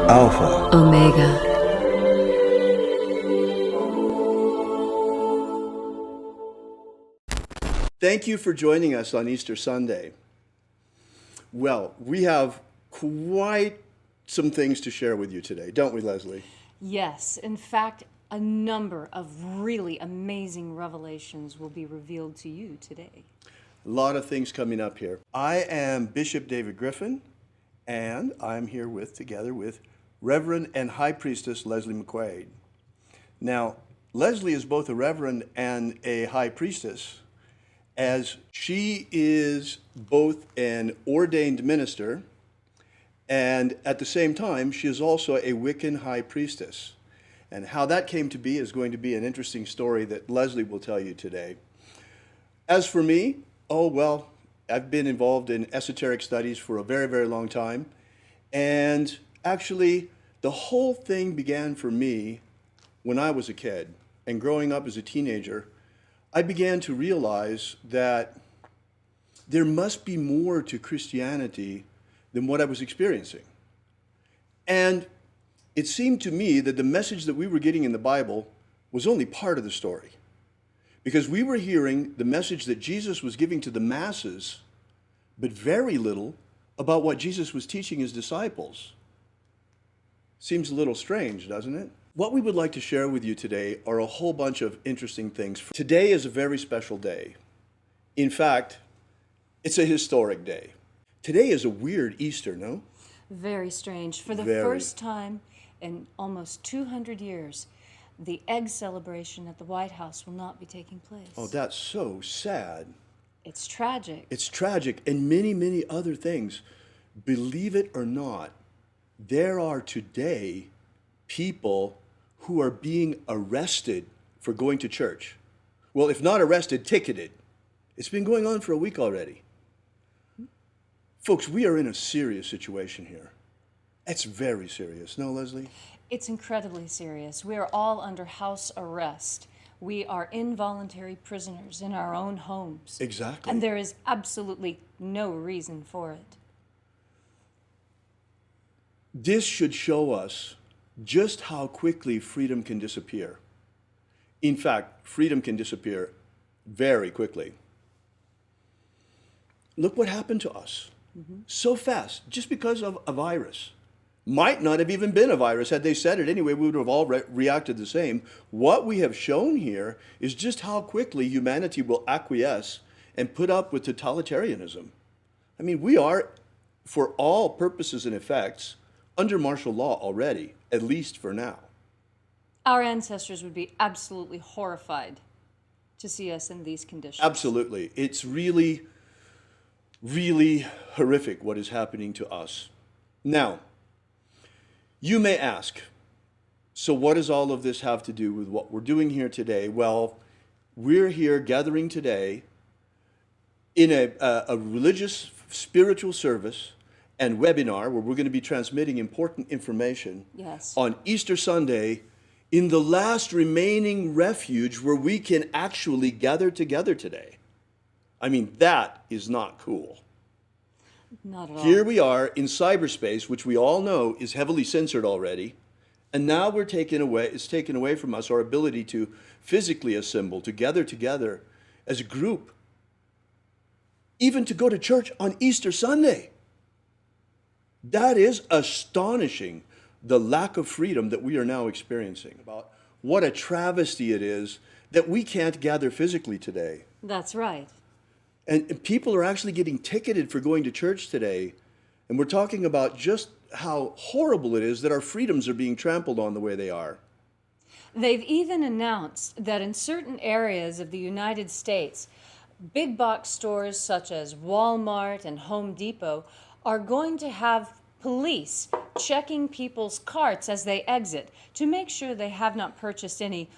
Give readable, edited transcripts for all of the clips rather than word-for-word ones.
Alpha Omega. Thank you for joining us on Easter Sunday. Well, we have quite some things to share with you today, don't we, Leslie? Yes, in fact, a number of really amazing revelations will be revealed to you today. A lot of things coming up here. I am Bishop David Griffin, and I'm here together with Reverend and High Priestess Leslie McQuade. Now, Leslie is both a Reverend and a High Priestess, as she is both an ordained minister, and at the same time, she is also a Wiccan High Priestess. And how that came to be is going to be an interesting story that Leslie will tell you today. As for me, I've been involved in esoteric studies for a very, very long time. And actually, the whole thing began for me when I was a kid. And growing up as a teenager, I began to realize that there must be more to Christianity than what I was experiencing. And it seemed to me that the message that we were getting in the Bible was only part of the story. Because we were hearing the message that Jesus was giving to the masses, but very little about what Jesus was teaching his disciples. Seems a little strange, doesn't it? What we would like to share with you today are a whole bunch of interesting things. Today is a very special day. In fact, it's a historic day. Today is a weird Easter, no? Very strange. For the Very. first time in almost 200 years, the egg celebration at the White House will not be taking place. Oh, that's so sad. It's tragic. It's tragic, and many, many other things. Believe it or not, there are today people who are being arrested for going to church. Well, if not arrested, ticketed. It's been going on for a week already. Folks, we are in a serious situation here. It's very serious. No, Leslie? It's incredibly serious. We are all under house arrest. We are involuntary prisoners in our own homes. Exactly. And there is absolutely no reason for it. This should show us just how quickly freedom can disappear. In fact, freedom can disappear very quickly. Look what happened to us. So fast, just because of a virus. Might not have even been a virus. Had they said it anyway, we would have all reacted the same. What we have shown here is just how quickly humanity will acquiesce and put up with totalitarianism. I mean, we are, for all purposes and effects, under martial law already, at least for now. Our ancestors would be absolutely horrified to see us in these conditions. Absolutely. It's really, really horrific what is happening to us. Now, you may ask, so what does all of this have to do with what we're doing here today? Well, we're here gathering today in a religious, spiritual service and webinar where we're going to be transmitting important information on Easter Sunday in the last remaining refuge where we can actually gather together today. I mean, that is not cool. Not at all. Here we are in cyberspace, which we all know is heavily censored already, and now it's taken away from us our ability to physically assemble, to gather together as a group, even to go to church on Easter Sunday. That is astonishing, the lack of freedom that we are now experiencing. About what a travesty it is that we can't gather physically today. That's right. And people are actually getting ticketed for going to church today. And we're talking about just how horrible it is that our freedoms are being trampled on the way they are. They've even announced that in certain areas of the United States, big box stores such as Walmart and Home Depot are going to have police checking people's carts as they exit to make sure they have not purchased any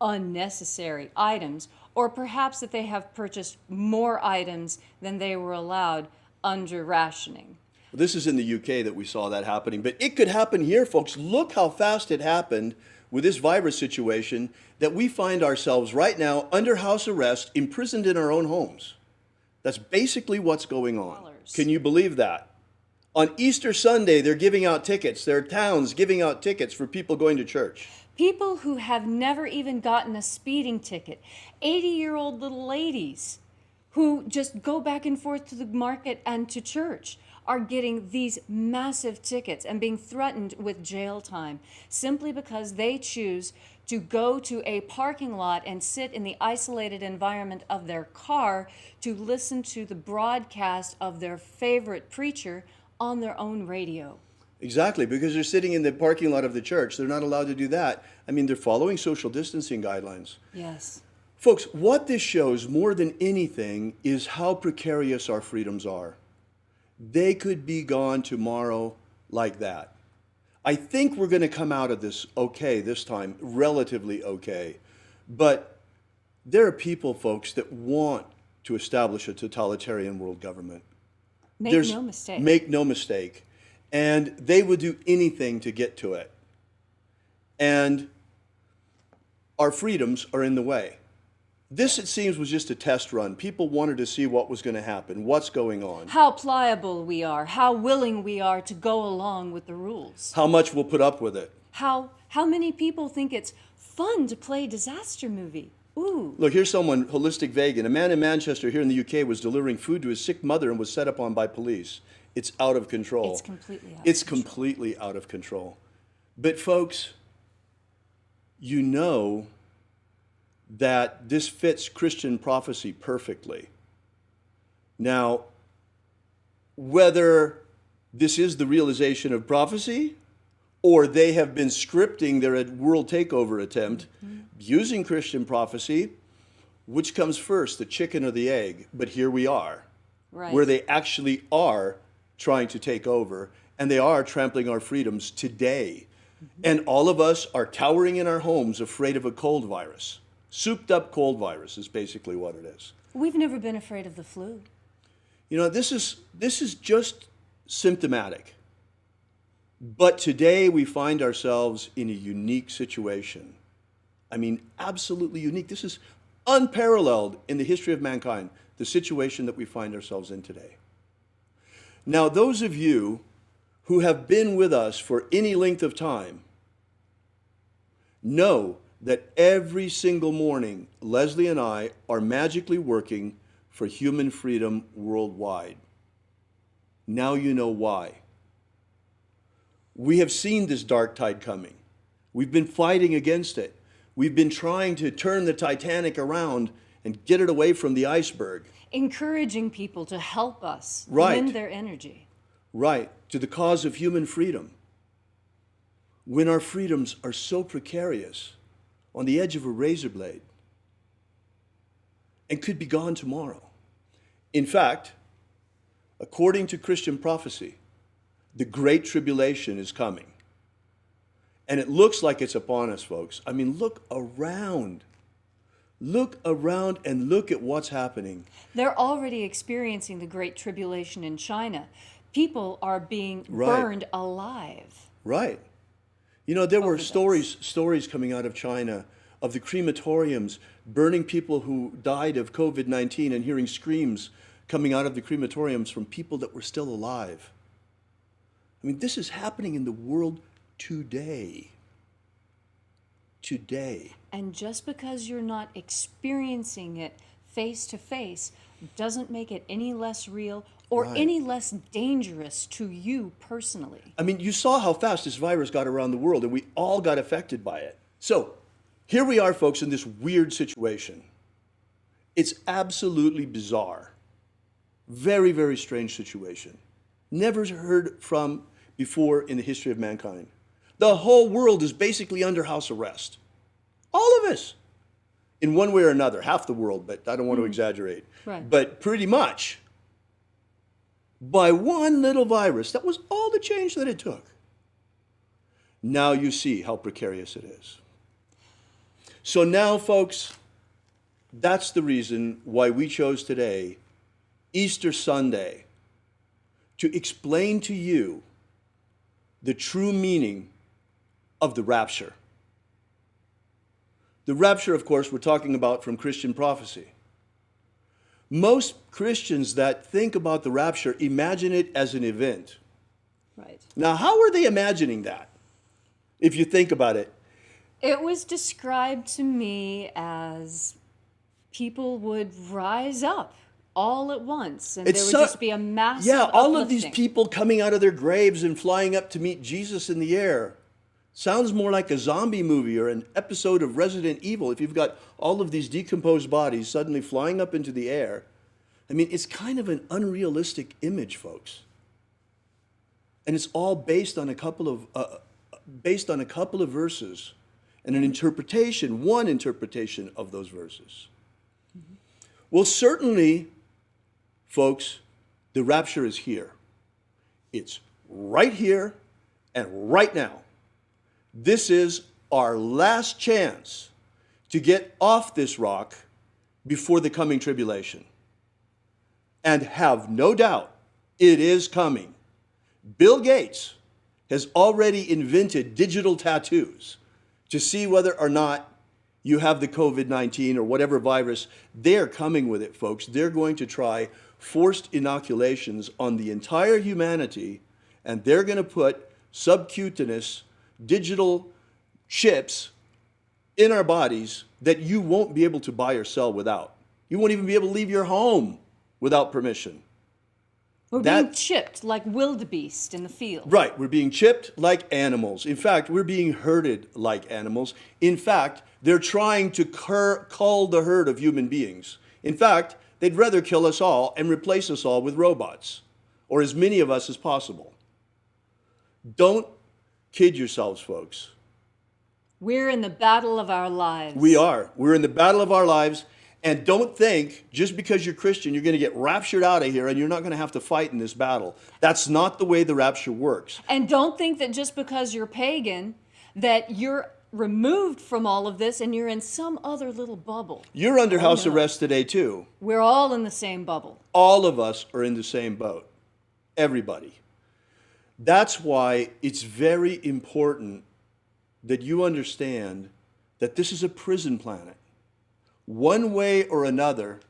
unnecessary items, or perhaps that they have purchased more items than they were allowed under rationing. This is in the UK that we saw that happening, but it could happen here, folks. Look how fast it happened with this virus situation that we find ourselves right now under house arrest, imprisoned in our own homes. That's basically what's going on. Can you believe that? On Easter Sunday, they're giving out tickets. There are towns giving out tickets for people going to church. People who have never even gotten a speeding ticket, 80-year-old little ladies who just go back and forth to the market and to church are getting these massive tickets and being threatened with jail time simply because they choose to go to a parking lot and sit in the isolated environment of their car to listen to the broadcast of their favorite preacher on their own radio. Exactly, because they're sitting in the parking lot of the church. They're not allowed to do that. I mean, they're following social distancing guidelines. Yes. Folks, what this shows more than anything is how precarious our freedoms are. They could be gone tomorrow like that. I think we're going to come out of this okay this time, relatively okay. But there are people, folks, that want to establish a totalitarian world government. Make no mistake. Make no mistake. And they would do anything to get to it. And our freedoms are in the way. This, it seems, was just a test run. People wanted to see what was going to happen, what's going on. How pliable we are, how willing we are to go along with the rules. How much we'll put up with it. How many people think it's fun to play disaster movie? Ooh. Look, here's someone, holistic vegan. A man in Manchester here in the UK was delivering food to his sick mother and was set upon by police. It's out of control. It's completely out of control. It's completely out of control. But folks, you know that this fits Christian prophecy perfectly. Now, whether this is the realization of prophecy or they have been scripting their world takeover attempt using Christian prophecy, which comes first, the chicken or the egg? But here we are, Right. where they actually are trying to take over, and they are trampling our freedoms today. And all of us are cowering in our homes afraid of a cold virus. Souped up cold virus is basically what it is. We've never been afraid of the flu. You know, this is just symptomatic. But today we find ourselves in a unique situation. I mean, absolutely unique. This is unparalleled in the history of mankind, the situation that we find ourselves in today. Now, those of you who have been with us for any length of time know that every single morning, Leslie and I are magically working for human freedom worldwide. Now you know why. We have seen this dark tide coming. We've been fighting against it. We've been trying to turn the Titanic around and get it away from the iceberg. Encouraging people to help us Right. lend their energy. Right, to the cause of human freedom. When our freedoms are so precarious, on the edge of a razor blade, and could be gone tomorrow. In fact, according to Christian prophecy, the Great Tribulation is coming. And it looks like it's upon us, folks. I mean, look around. Look around and look at what's happening. They're already experiencing the Great Tribulation in China. People are being Right. burned alive. Right. You know, there were Over this. stories coming out of China of the crematoriums burning people who died of COVID-19 and hearing screams coming out of the crematoriums from people that were still alive. I mean, this is happening in the world today. Today. And just because you're not experiencing it face to face doesn't make it any less real or Right. any less dangerous to you personally. I mean, you saw how fast this virus got around the world, and we all got affected by it. So, here we are, folks, in this weird situation. It's absolutely bizarre. Very, very strange situation. Never heard from before in the history of mankind. The whole world is basically under house arrest. All of us. In one way or another. Half the world, but I don't want to exaggerate. Right. But pretty much. By one little virus. That was all the change that it took. Now you see how precarious it is. So now, folks, that's the reason why we chose today, Easter Sunday, to explain to you the true meaning of the rapture. The rapture, of course, we're talking about from Christian prophecy. Most Christians that think about the rapture imagine it as an event. Right. Now, how are they imagining that? If you think about it. It was described to me as people would rise up all at once, and there would just be a massive Yeah, all of these uplifting. people coming out of their graves and flying up to meet Jesus in the air. Sounds more like a zombie movie or an episode of Resident Evil if you've got all of these decomposed bodies suddenly flying up into the air. I mean, it's kind of an unrealistic image, folks. And it's all based on a couple of verses and an interpretation, one interpretation of those verses. Mm-hmm. Well, certainly, folks, the rapture is here. It's right here and right now. This is our last chance to get off this rock before the coming tribulation. And have no doubt, it is coming. Bill Gates has already invented digital tattoos to see whether or not you have the COVID-19 or whatever virus. They're coming with it, folks. They're going to try forced inoculations on the entire humanity, and they're going to put subcutaneous digital chips in our bodies that you won't be able to buy or sell without. You won't even be able to leave your home without permission. We're being chipped like wildebeest in the field. Right, we're being chipped like animals. In fact, we're being herded like animals. In fact, they're trying to cull the herd of human beings. In fact, they'd rather kill us all and replace us all with robots, or as many of us as possible. Don't kid yourselves, folks. We're in the battle of our lives. We are. We're in the battle of our lives. And don't think, just because you're Christian, you're going to get raptured out of here and you're not going to have to fight in this battle. That's not the way the rapture works. And don't think that just because you're pagan, that you're removed from all of this and you're in some other little bubble. You're under house arrest today, too. We're all in the same bubble. All of us are in the same boat. Everybody. That's why it's very important that you understand that this is a prison planet. One way or another,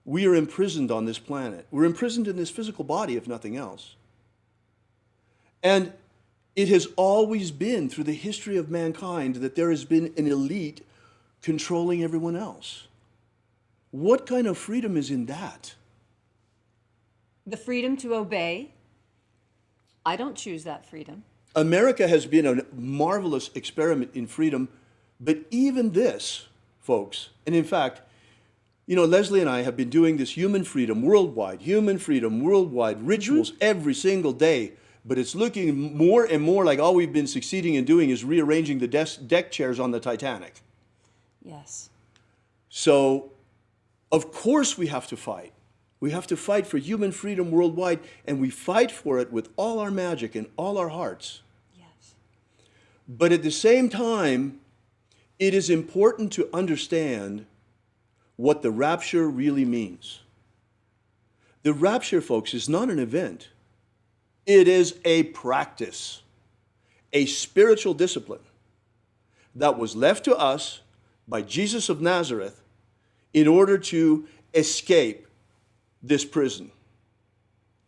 we are imprisoned on this planet. We're imprisoned in this physical body, if nothing else. And it has always been through the history of mankind that there has been an elite controlling everyone else. What kind of freedom is in that? The freedom to obey. I don't choose that freedom. America has been a marvelous experiment in freedom, but even this, folks, and in fact, you know, Leslie and I have been doing this human freedom worldwide rituals every single day, but it's looking more and more like all we've been succeeding in doing is rearranging the deck chairs on the Titanic. Yes. So, of course we have to fight. We have to fight for human freedom worldwide, and we fight for it with all our magic and all our hearts. Yes. But at the same time, it is important to understand what the rapture really means. The rapture, folks, is not an event. It is a practice, a spiritual discipline that was left to us by Jesus of Nazareth in order to escape this prison.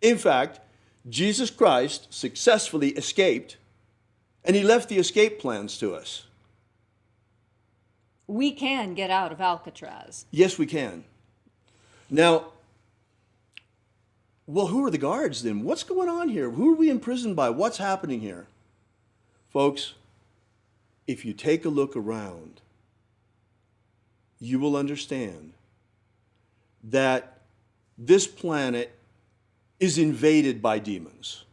In fact, Jesus Christ successfully escaped, and he left the escape plans to us. We can get out of Alcatraz. Yes, we can. Now, well, who are the guards then? What's going on here? Who are we imprisoned by? What's happening here? Folks, if you take a look around, you will understand that this planet is invaded by demons.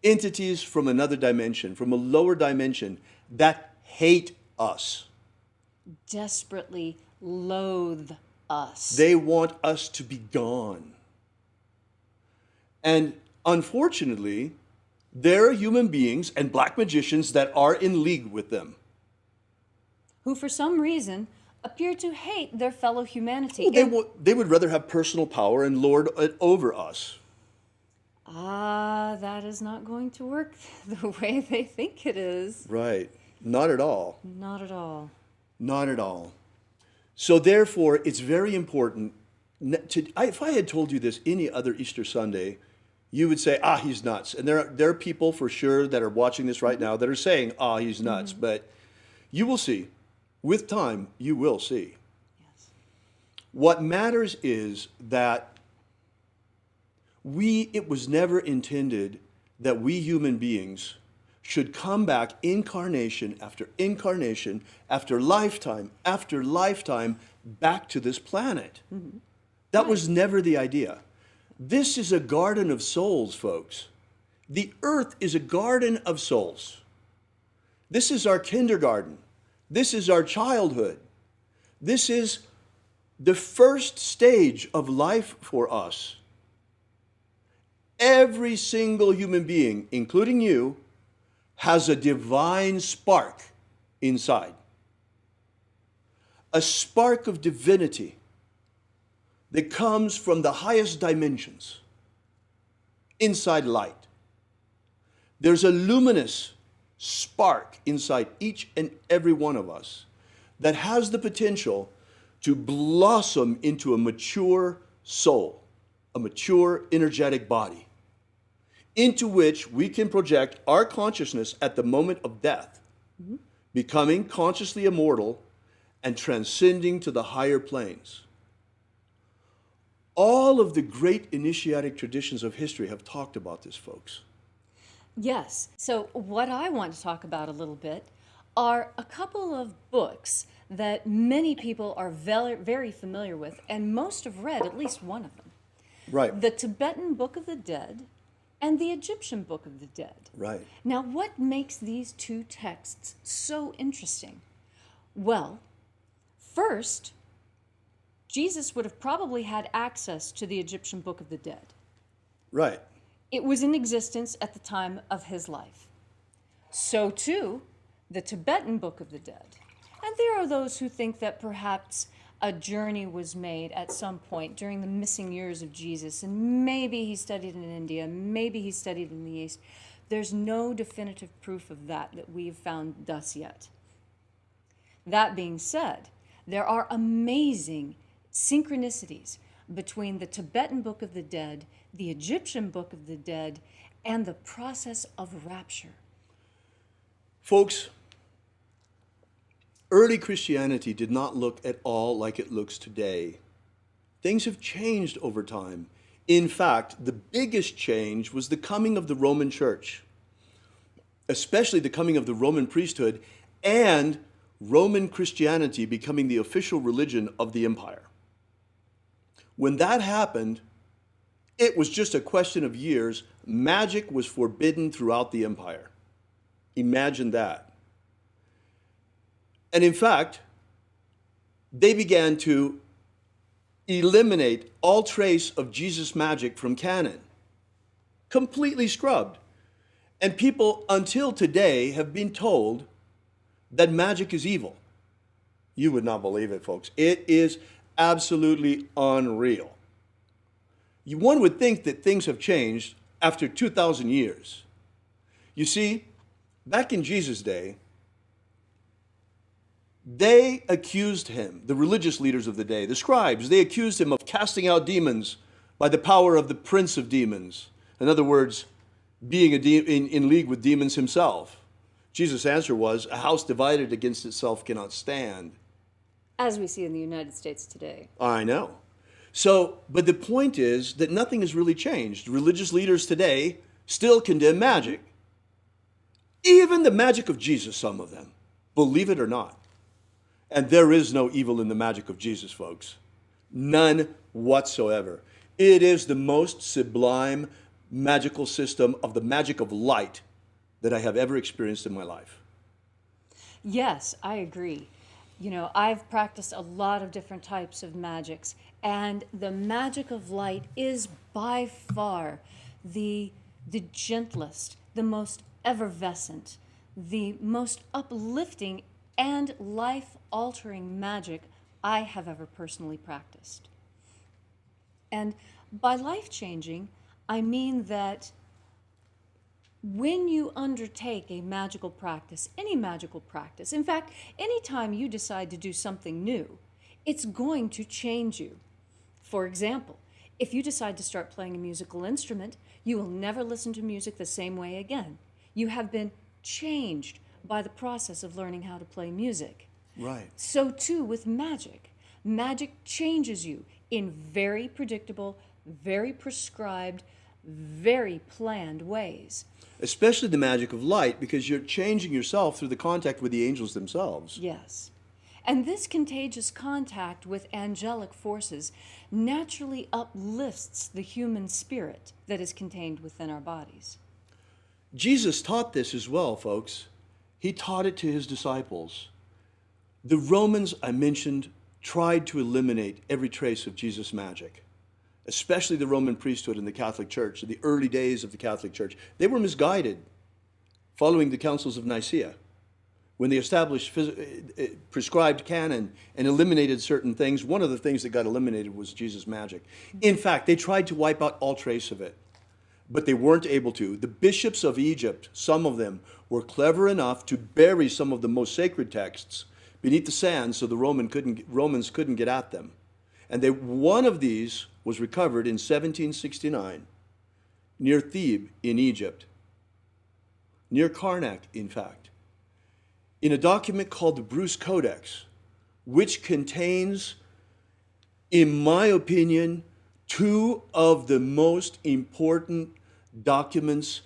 Entities from another dimension, from a lower dimension, that hate us. Desperately loathe us. They want us to be gone. And unfortunately, there are human beings and black magicians that are in league with them. Who, for some reason, appear to hate their fellow humanity. Well, they would rather have personal power and lord it over us. That is not going to work the way they think it is. Right. Not at all. Not at all. Not at all. So therefore, it's very important. If I had told you this any other Easter Sunday, you would say, ah, he's nuts. And there are people for sure that are watching this right now that are saying, ah, he's nuts. But you will see. With time, you will see. Yes. What matters is that it was never intended that we human beings should come back incarnation after lifetime back to this planet. That was never the idea. This is a garden of souls, folks. The earth is a garden of souls. This is our kindergarten. This is our childhood. This is the first stage of life for us. Every single human being, including you, has a divine spark inside. A spark of divinity that comes from the highest dimensions, inside light. There's a luminous spark inside each and every one of us that has the potential to blossom into a mature soul, a mature energetic body, into which we can project our consciousness at the moment of death, becoming consciously immortal and transcending to the higher planes. All of the great initiatic traditions of history have talked about this, folks. Yes. So what I want to talk about a little bit are a couple of books that many people are very, very familiar with, and most have read at least one of them. Right. The Tibetan Book of the Dead and the Egyptian Book of the Dead. Right. Now, what makes these two texts so interesting? Well, first, Jesus would have probably had access to the Egyptian Book of the Dead. Right. It was in existence at the time of his life. So too, the Tibetan Book of the Dead. And there are those who think that perhaps a journey was made at some point during the missing years of Jesus, and maybe he studied in India, maybe he studied in the East. There's no definitive proof of that we've found thus yet. That being said, there are amazing synchronicities between the Tibetan Book of the Dead, the Egyptian Book of the Dead, and the process of rapture. Folks, early Christianity did not look at all like it looks today. Things have changed over time. In fact, the biggest change was the coming of the Roman Church, especially the coming of the Roman priesthood and Roman Christianity becoming the official religion of the empire. When that happened, it was just a question of years. Magic was forbidden throughout the empire. Imagine that. And in fact, they began to eliminate all trace of Jesus' magic from canon. Completely scrubbed. And people until today have been told that magic is evil. You would not believe it, folks. It is absolutely unreal. One would think that things have changed after 2,000 years. You see, back in Jesus' day, they accused him, the religious leaders of the day, the scribes, they accused him of casting out demons by the power of the prince of demons. In other words, being in league with demons himself. Jesus' answer was, a house divided against itself cannot stand. As we see in the United States today. I know. So, but the point is that nothing has really changed. Religious leaders today still condemn magic. Even the magic of Jesus, some of them. Believe it or not. And there is no evil in the magic of Jesus, folks. None whatsoever. It is the most sublime magical system of the magic of light that I have ever experienced in my life. Yes, I agree. You know, I've practiced a lot of different types of magics, and the magic of light is by far the gentlest, the most effervescent, the most uplifting and life-altering magic I have ever personally practiced. And by life-changing, I mean that when you undertake a magical practice, any magical practice, in fact, anytime you decide to do something new, it's going to change you. For example, If you decide to start playing a musical instrument, you will never listen to music the same way again. You have been changed by the process of learning how to play music. Right. So too with magic. Magic changes you in very predictable, very prescribed, very planned ways. Especially the magic of light, because you're changing yourself through the contact with the angels themselves. Yes. And this contagious contact with angelic forces naturally uplifts the human spirit that is contained within our bodies. Jesus taught this as well, folks. He taught it to his disciples. The Romans, I mentioned, tried to eliminate every trace of Jesus' magic, especially the Roman priesthood and the Catholic Church. In the early days of the Catholic Church, they were misguided following the councils of Nicaea, when they established prescribed canon and eliminated certain things. One of the things that got eliminated was Jesus' magic. In fact, they tried to wipe out all trace of it, but they weren't able to. The bishops of Egypt, some of them, were clever enough to bury some of the most sacred texts beneath the sand so the Romans couldn't get at them. And one of these was recovered in 1769 near Thebes in Egypt, near Karnak, in fact, in a document called the Bruce Codex, which contains, in my opinion, two of the most important documents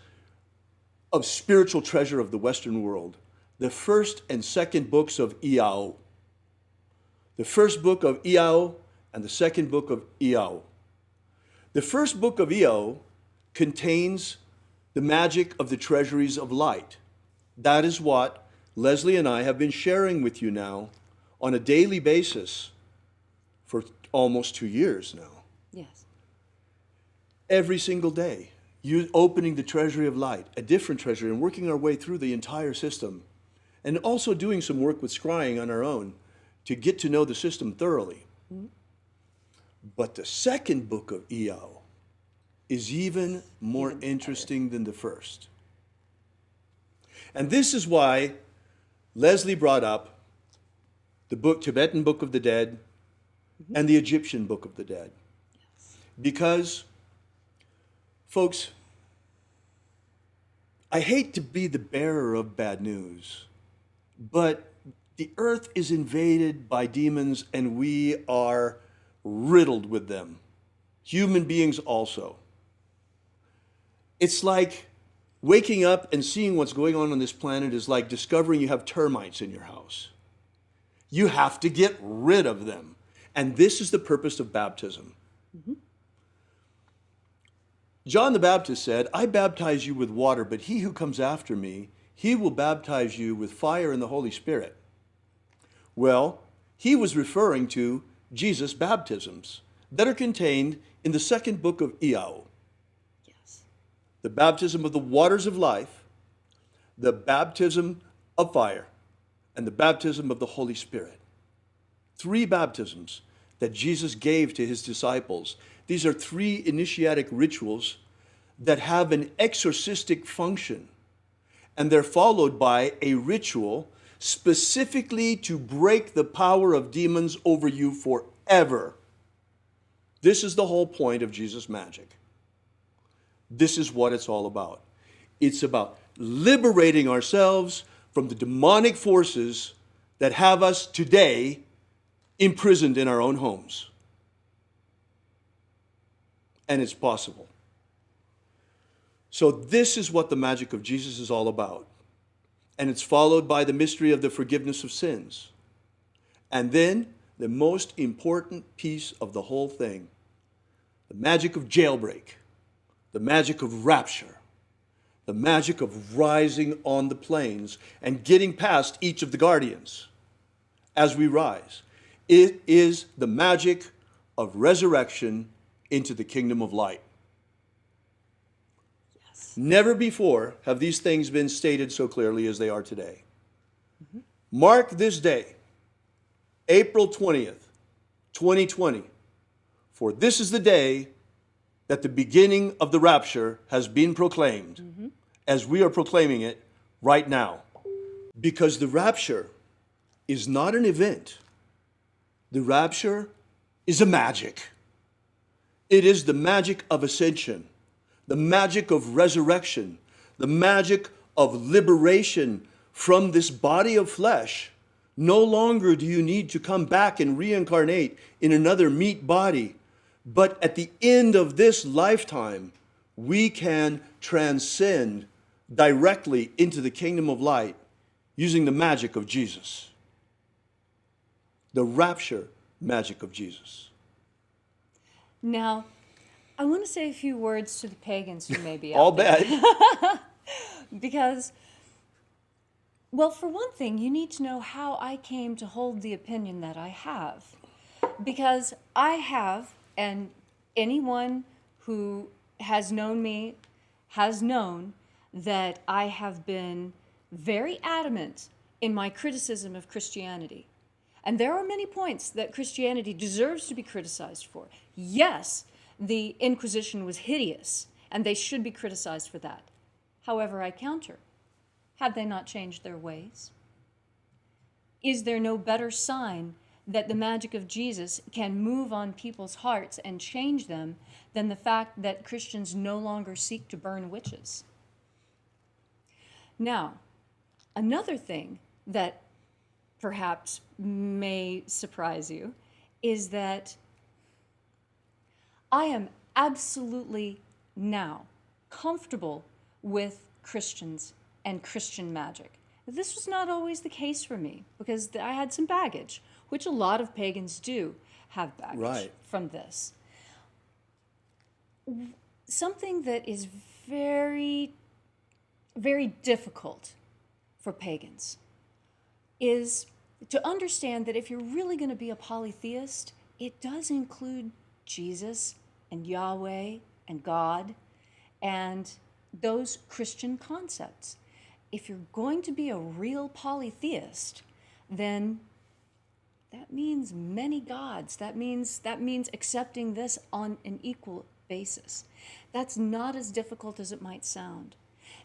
of spiritual treasure of the Western world. The first and second books of Iao. The first book of Iao and the second book of Iao. The first book of Iao contains the magic of the treasuries of light. That is what Leslie and I have been sharing with you now on a daily basis for almost 2 years now. Yes. Every single day, you opening the treasury of light, a different treasury, and working our way through the entire system. And also doing some work with scrying on our own to get to know the system thoroughly. Mm-hmm. But the second book of Iao is even more interesting than the first. And this is why Leslie brought up the Tibetan Book of the Dead and the Egyptian Book of the Dead. Yes. Because, folks, I hate to be the bearer of bad news, but the earth is invaded by demons and we are riddled with them. Human beings also. It's like waking up and seeing what's going on this planet is like discovering you have termites in your house. You have to get rid of them. And this is the purpose of baptism. Mm-hmm. John the Baptist said, I baptize you with water, but he who comes after me, he will baptize you with fire and the Holy Spirit. Well, he was referring to Jesus' baptisms that are contained in the second book of Iao. The baptism of the waters of life, the baptism of fire, and the baptism of the Holy Spirit. 3 baptisms that Jesus gave to his disciples. These are 3 initiatic rituals that have an exorcistic function. And they're followed by a ritual specifically to break the power of demons over you forever. This is the whole point of Jesus' magic. This is what it's all about. It's about liberating ourselves from the demonic forces that have us today imprisoned in our own homes. And it's possible. So this is what the magic of Jesus is all about. And it's followed by the mystery of the forgiveness of sins. And then the most important piece of the whole thing, the magic of jailbreak. The magic of rapture, the magic of rising on the plains and getting past each of the guardians as we rise. It is the magic of resurrection into the kingdom of light. Yes. Never before have these things been stated so clearly as they are today. Mm-hmm. Mark this day, April 20th, 2020, for this is the day that the beginning of the rapture has been proclaimed, as we are proclaiming it right now. Because the rapture is not an event. The rapture is a magic. It is the magic of ascension, the magic of resurrection, the magic of liberation from this body of flesh. No longer do you need to come back and reincarnate in another meat body. But at the end of this lifetime, we can transcend directly into the kingdom of light using the magic of Jesus. The rapture magic of Jesus. Now, I want to say a few words to the pagans who may be I'll out there. bet. Because, well, for one thing, you need to know how I came to hold the opinion that I have. Because I have, and anyone who has known me has known that I have been very adamant in my criticism of Christianity. And there are many points that Christianity deserves to be criticized for. Yes, the Inquisition was hideous, and they should be criticized for that. However, I counter. Have they not changed their ways? Is there no better sign that the magic of Jesus can move on people's hearts and change them than the fact that Christians no longer seek to burn witches? Now, another thing that perhaps may surprise you is that I am absolutely now comfortable with Christians and Christian magic. This was not always the case for me because I had some baggage, which a lot of pagans do have baggage from this. Something that is very, very difficult for pagans is to understand that if you're really going to be a polytheist, it does include Jesus and Yahweh and God and those Christian concepts. If you're going to be a real polytheist, then that means many gods. That means accepting this on an equal basis. That's not as difficult as it might sound.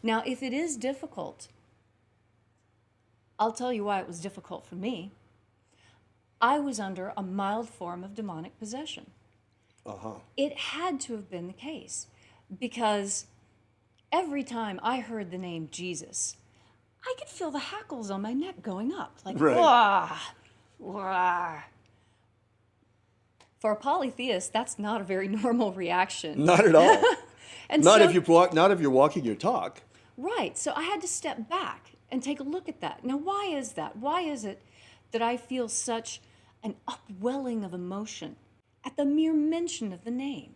Now, if it is difficult, I'll tell you why it was difficult for me. I was under a mild form of demonic possession. It had to have been the case because every time I heard the name Jesus, I could feel the hackles on my neck going up, like, wah, wah. For a polytheist, that's not a very normal reaction. Not at all. And not so, if you're walking your talk. Right. So I had to step back and take a look at that. Now, why is that? Why is it that I feel such an upwelling of emotion at the mere mention of the name?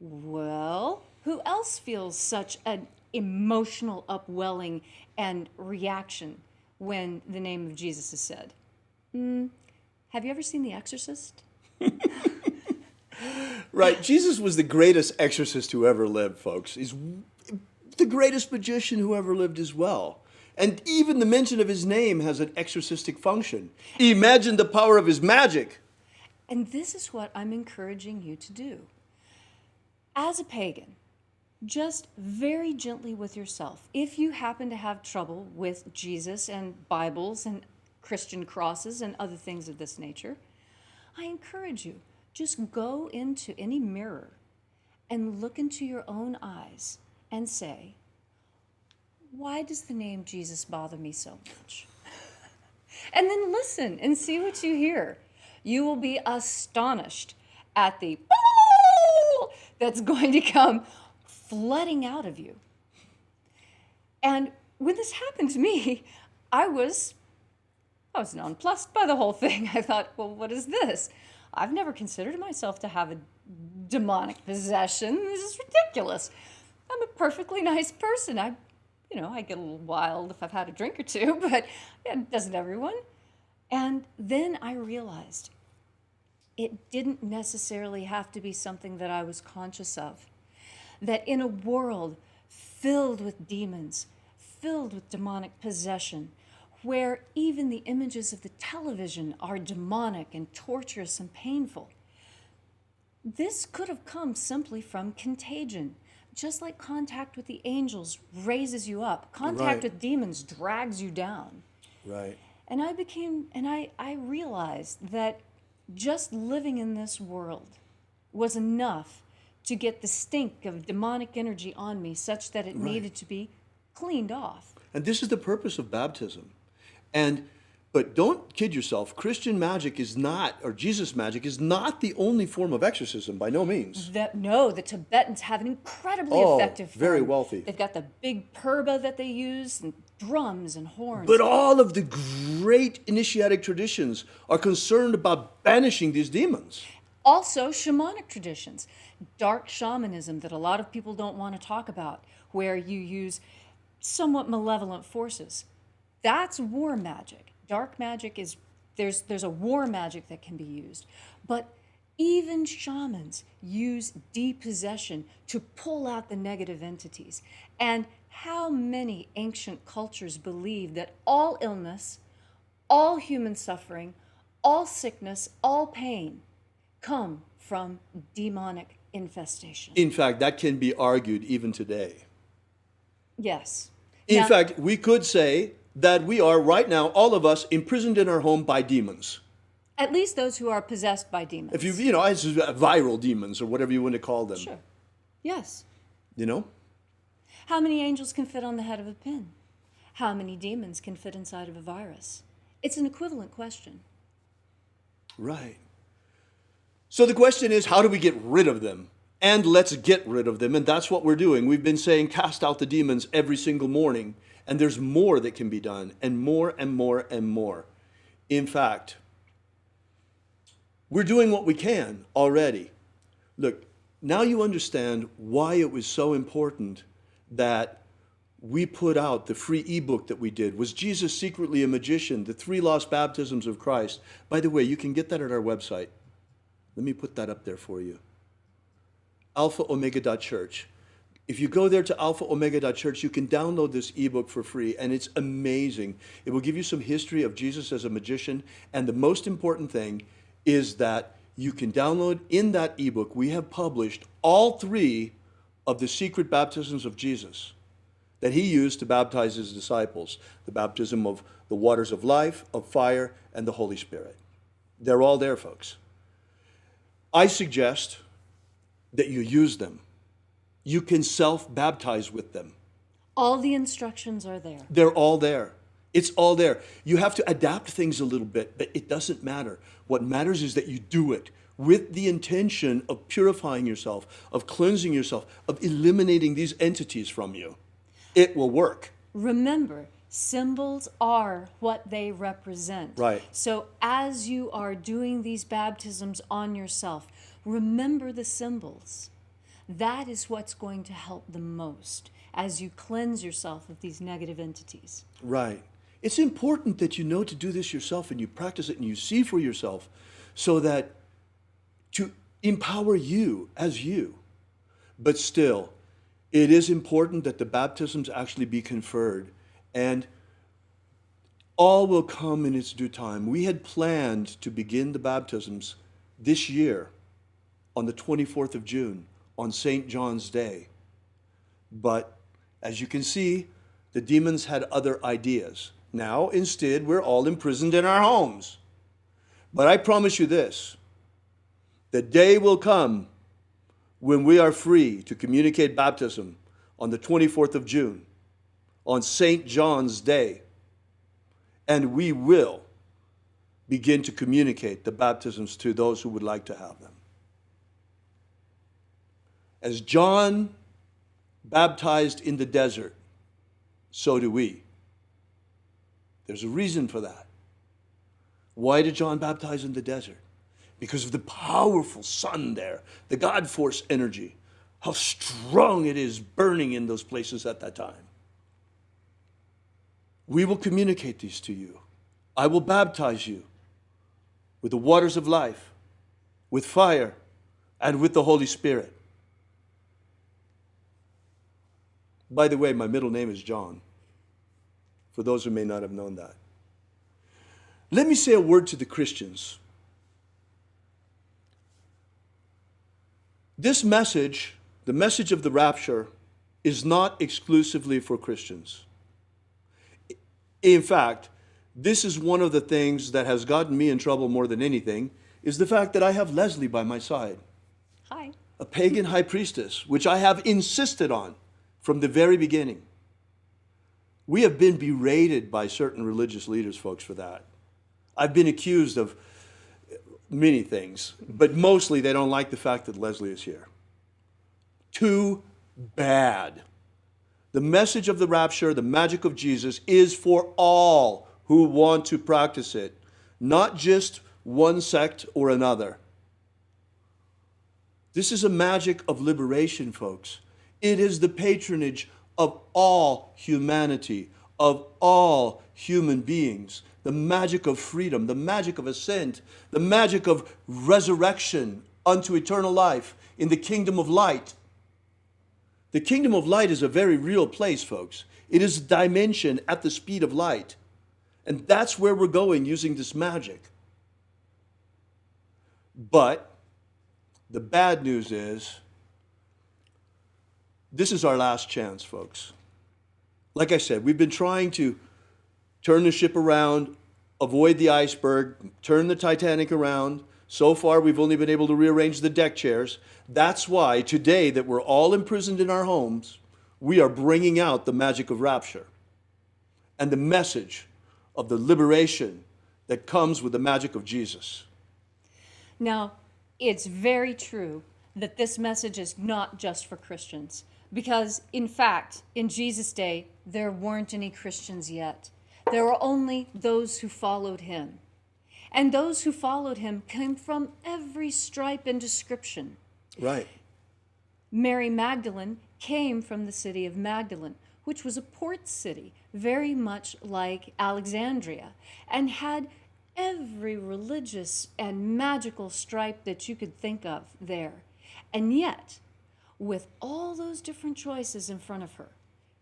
Well, who else feels such an emotional upwelling and reaction when the name of Jesus is said? Have you ever seen The Exorcist? Right. Jesus was the greatest exorcist who ever lived, folks. He's the greatest magician who ever lived as well. And even the mention of his name has an exorcistic function. Imagine the power of his magic. And this is what I'm encouraging you to do. As a pagan, just very gently with yourself. If you happen to have trouble with Jesus and Bibles and Christian crosses and other things of this nature, I encourage you, just go into any mirror and look into your own eyes and say, why does the name Jesus bother me so much? And then listen and see what you hear. You will be astonished at the that's going to come flooding out of you. And when this happened to me, I was nonplussed by the whole thing. I thought, well, what is this? I've never considered myself to have a demonic possession. This is ridiculous. I'm a perfectly nice person. I get a little wild if I've had a drink or two, but doesn't everyone? And then I realized it didn't necessarily have to be something that I was conscious of. That in a world filled with demons, filled with demonic possession, where even the images of the television are demonic and torturous and painful, this could have come simply from contagion. Just like contact with the angels raises you up, contact with demons drags you down. Right. And I realized that just living in this world was enough to get the stink of demonic energy on me such that it needed to be cleaned off. And this is the purpose of baptism. But don't kid yourself, Christian magic is not, or Jesus magic is not the only form of exorcism, by no means. No, the Tibetans have an incredibly effective form. Very wealthy. They've got the big purba that they use, and drums and horns. But all of the great initiatic traditions are concerned about banishing these demons. Also, shamanic traditions, dark shamanism that a lot of people don't want to talk about, where you use somewhat malevolent forces. That's war magic. Dark magic is, there's a war magic that can be used. But even shamans use depossession to pull out the negative entities. And how many ancient cultures believe that all illness, all human suffering, all sickness, all pain come from demonic infestation? In fact, that can be argued even today. Yes. In Now, fact, we could say that we are right now, all of us, imprisoned in our home by demons. at least those who are possessed by demons. If it's viral demons or whatever you want to call them. Sure. Yes. You know? How many angels can fit on the head of a pin? How many demons can fit inside of a virus? It's an equivalent question. Right. So the question is, how do we get rid of them? And let's get rid of them. And that's what we're doing. We've been saying, cast out the demons every single morning. And there's more that can be done, and more and more and more. In fact, we're doing what we can already. Look, now you understand why it was so important that we put out the free ebook that we did. Was Jesus secretly a magician? The 3 lost baptisms of Christ. By the way, you can get that at our website. Let me put that up there for you. alphaomega.church. If you go there to alphaomega.church, you can download this ebook for free, and it's amazing. It will give you some history of Jesus as a magician, and the most important thing is that you can download in that ebook. We have published all 3 of the secret baptisms of Jesus that he used to baptize his disciples. The baptism of the waters of life, of fire, and the Holy Spirit. They're all there, folks. I suggest that you use them. You can self-baptize with them. All the instructions are there. They're all there. It's all there. You have to adapt things a little bit, but it doesn't matter. What matters is that you do it with the intention of purifying yourself, of cleansing yourself, of eliminating these entities from you. It will work. Remember, symbols are what they represent. Right. So as you are doing these baptisms on yourself, remember the symbols. That is what's going to help the most as you cleanse yourself of these negative entities. Right. It's important that you know to do this yourself and you practice it and you see for yourself so that to empower you as you. But still, it is important that the baptisms actually be conferred, and all will come in its due time. We had planned to begin the baptisms this year on the 24th of June, on St. John's Day. But as you can see, the demons had other ideas. Now, instead, we're all imprisoned in our homes. But I promise you this, the day will come when we are free to communicate baptism on the 24th of June, on St. John's Day. And we will begin to communicate the baptisms to those who would like to have them. As John baptized in the desert, so do we. There's a reason for that. Why did John baptize in the desert? Because of the powerful sun there, the God force energy, how strong it is burning in those places at that time. We will communicate these to you. I will baptize you with the waters of life, with fire, and with the Holy Spirit. By the way, my middle name is John, for those who may not have known that. Let me say a word to the Christians. This message, the message of the rapture, is not exclusively for Christians. In fact, this is one of the things that has gotten me in trouble more than anything, is the fact that I have Leslie by my side. Hi. A pagan high priestess, which I have insisted on from the very beginning. We have been berated by certain religious leaders, folks, for that. I've been accused of many things, but mostly they don't like the fact that Leslie is here. Too bad. The message of the rapture, the magic of Jesus, is for all who want to practice it, not just one sect or another. This is a magic of liberation, folks. It is the patronage of all humanity, of all human beings. The magic of freedom, the magic of ascent, the magic of resurrection unto eternal life in the kingdom of light. The kingdom of light is a very real place, folks. It is a dimension at the speed of light. And that's where we're going using this magic. But the bad news is, this is our last chance, folks. Like I said, we've been trying to turn the ship around, avoid the iceberg, turn the Titanic around. So far, we've only been able to rearrange the deck chairs. That's why today that we're all imprisoned in our homes, we are bringing out the magic of rapture and the message of the liberation that comes with the magic of Jesus. Now, it's very true that this message is not just for Christians, because, in fact, in Jesus' day, there weren't any Christians yet. There were only those who followed him. And those who followed him came from every stripe and description. Right. Mary Magdalene came from the city of Magdalene, which was a port city, very much like Alexandria, and had every religious and magical stripe that you could think of there. And yet, with all those different choices in front of her,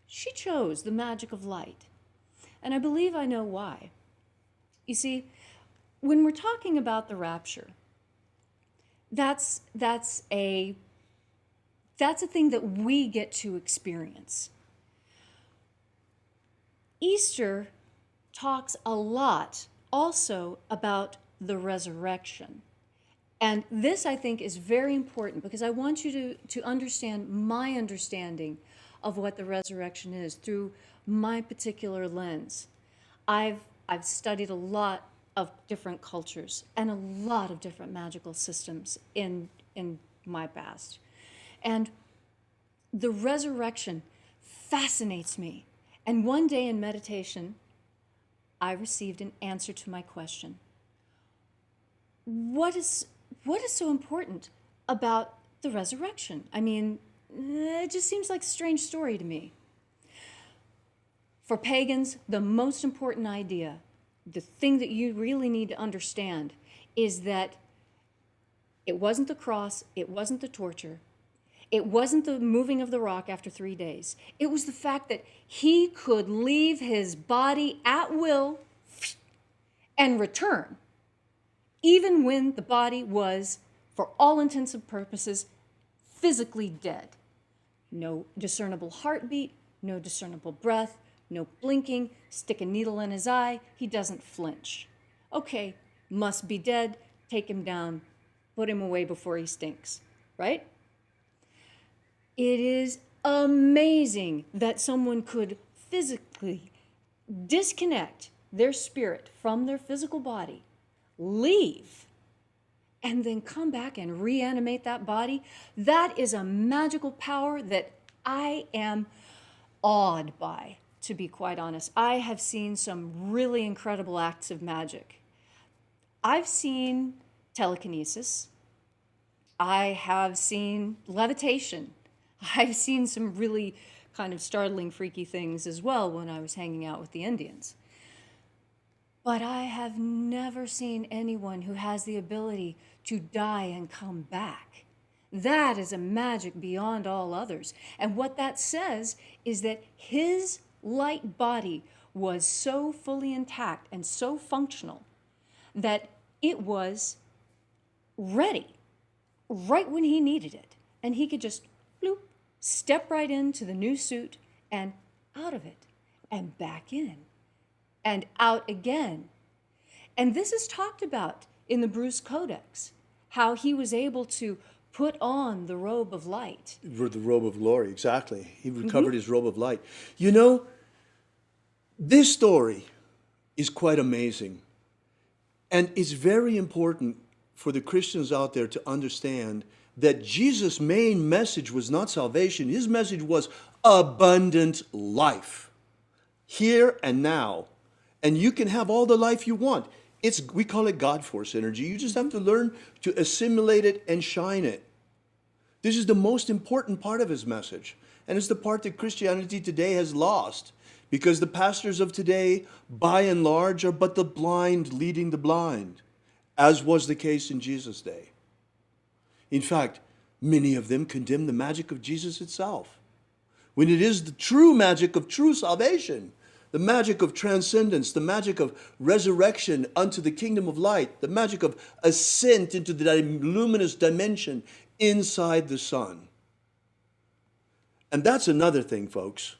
she chose the magic of light. And I believe I know why. You see, when we're talking about the rapture, that's a thing that we get to experience. Easter talks a lot also about the resurrection. And this, I think, is very important because I want you to understand my understanding of what the resurrection is through my particular lens. I've studied a lot of different cultures and a lot of different magical systems in my past. And the resurrection fascinates me. And one day in meditation, I received an answer to my question. What is so important about the resurrection? I mean, it just seems like a strange story to me. For pagans, the most important idea, the thing that you really need to understand, is that it wasn't the cross, it wasn't the torture, it wasn't the moving of the rock after 3 days. It was the fact that he could leave his body at will and return, even when the body was, for all intents and purposes, physically dead. No discernible heartbeat, no discernible breath, no blinking, stick a needle in his eye, he doesn't flinch. Okay, must be dead, take him down, put him away before he stinks, right? It is amazing that someone could physically disconnect their spirit from their physical body, leave, and then come back and reanimate that body. That is a magical power that I am awed by, to be quite honest. I have seen some really incredible acts of magic. I've seen telekinesis. I have seen levitation. I've seen some really kind of startling, freaky things as well when I was hanging out with the Indians. But I have never seen anyone who has the ability to die and come back. That is a magic beyond all others. And what that says is that his light body was so fully intact and so functional that it was ready right when he needed it. And he could just bloop, step right into the new suit and out of it and back in and out again. And this is talked about in the Bruce Codex, how he was able to put on the robe of light. The robe of glory, exactly. He recovered his robe of light. You know, this story is quite amazing. And it's very important for the Christians out there to understand that Jesus' main message was not salvation. His message was abundant life, here and now. And you can have all the life you want. We call it God force energy. You just have to learn to assimilate it and shine it. This is the most important part of his message. And it's the part that Christianity today has lost. Because the pastors of today, by and large, are but the blind leading the blind, as was the case in Jesus' day. In fact, many of them condemn the magic of Jesus itself, when it is the true magic of true salvation, the magic of transcendence, the magic of resurrection unto the kingdom of light, the magic of ascent into the luminous dimension inside the sun. And that's another thing, folks.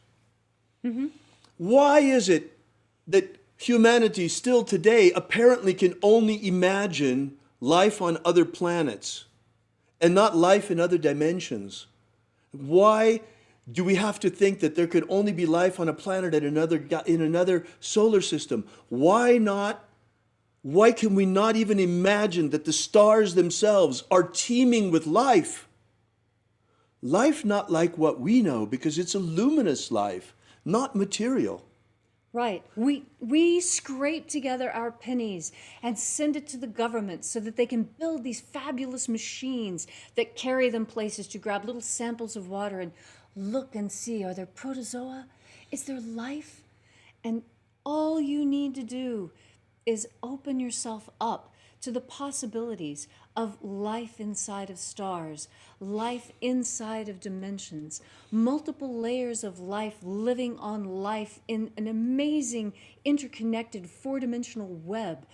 Why is it that humanity still today apparently can only imagine life on other planets and not life in other dimensions? Why do we have to think that there could only be life on a planet in another solar system? Why not? Why can we not even imagine that the stars themselves are teeming with life? Life not like what we know, because it's a luminous life, not material. Right. We scrape together our pennies and send it to the government so that they can build these fabulous machines that carry them places to grab little samples of water and look and see, are there protozoa? Is there life? And all you need to do is open yourself up to the possibilities of life inside of stars, life inside of dimensions, multiple layers of life living on life in an amazing interconnected four-dimensional web,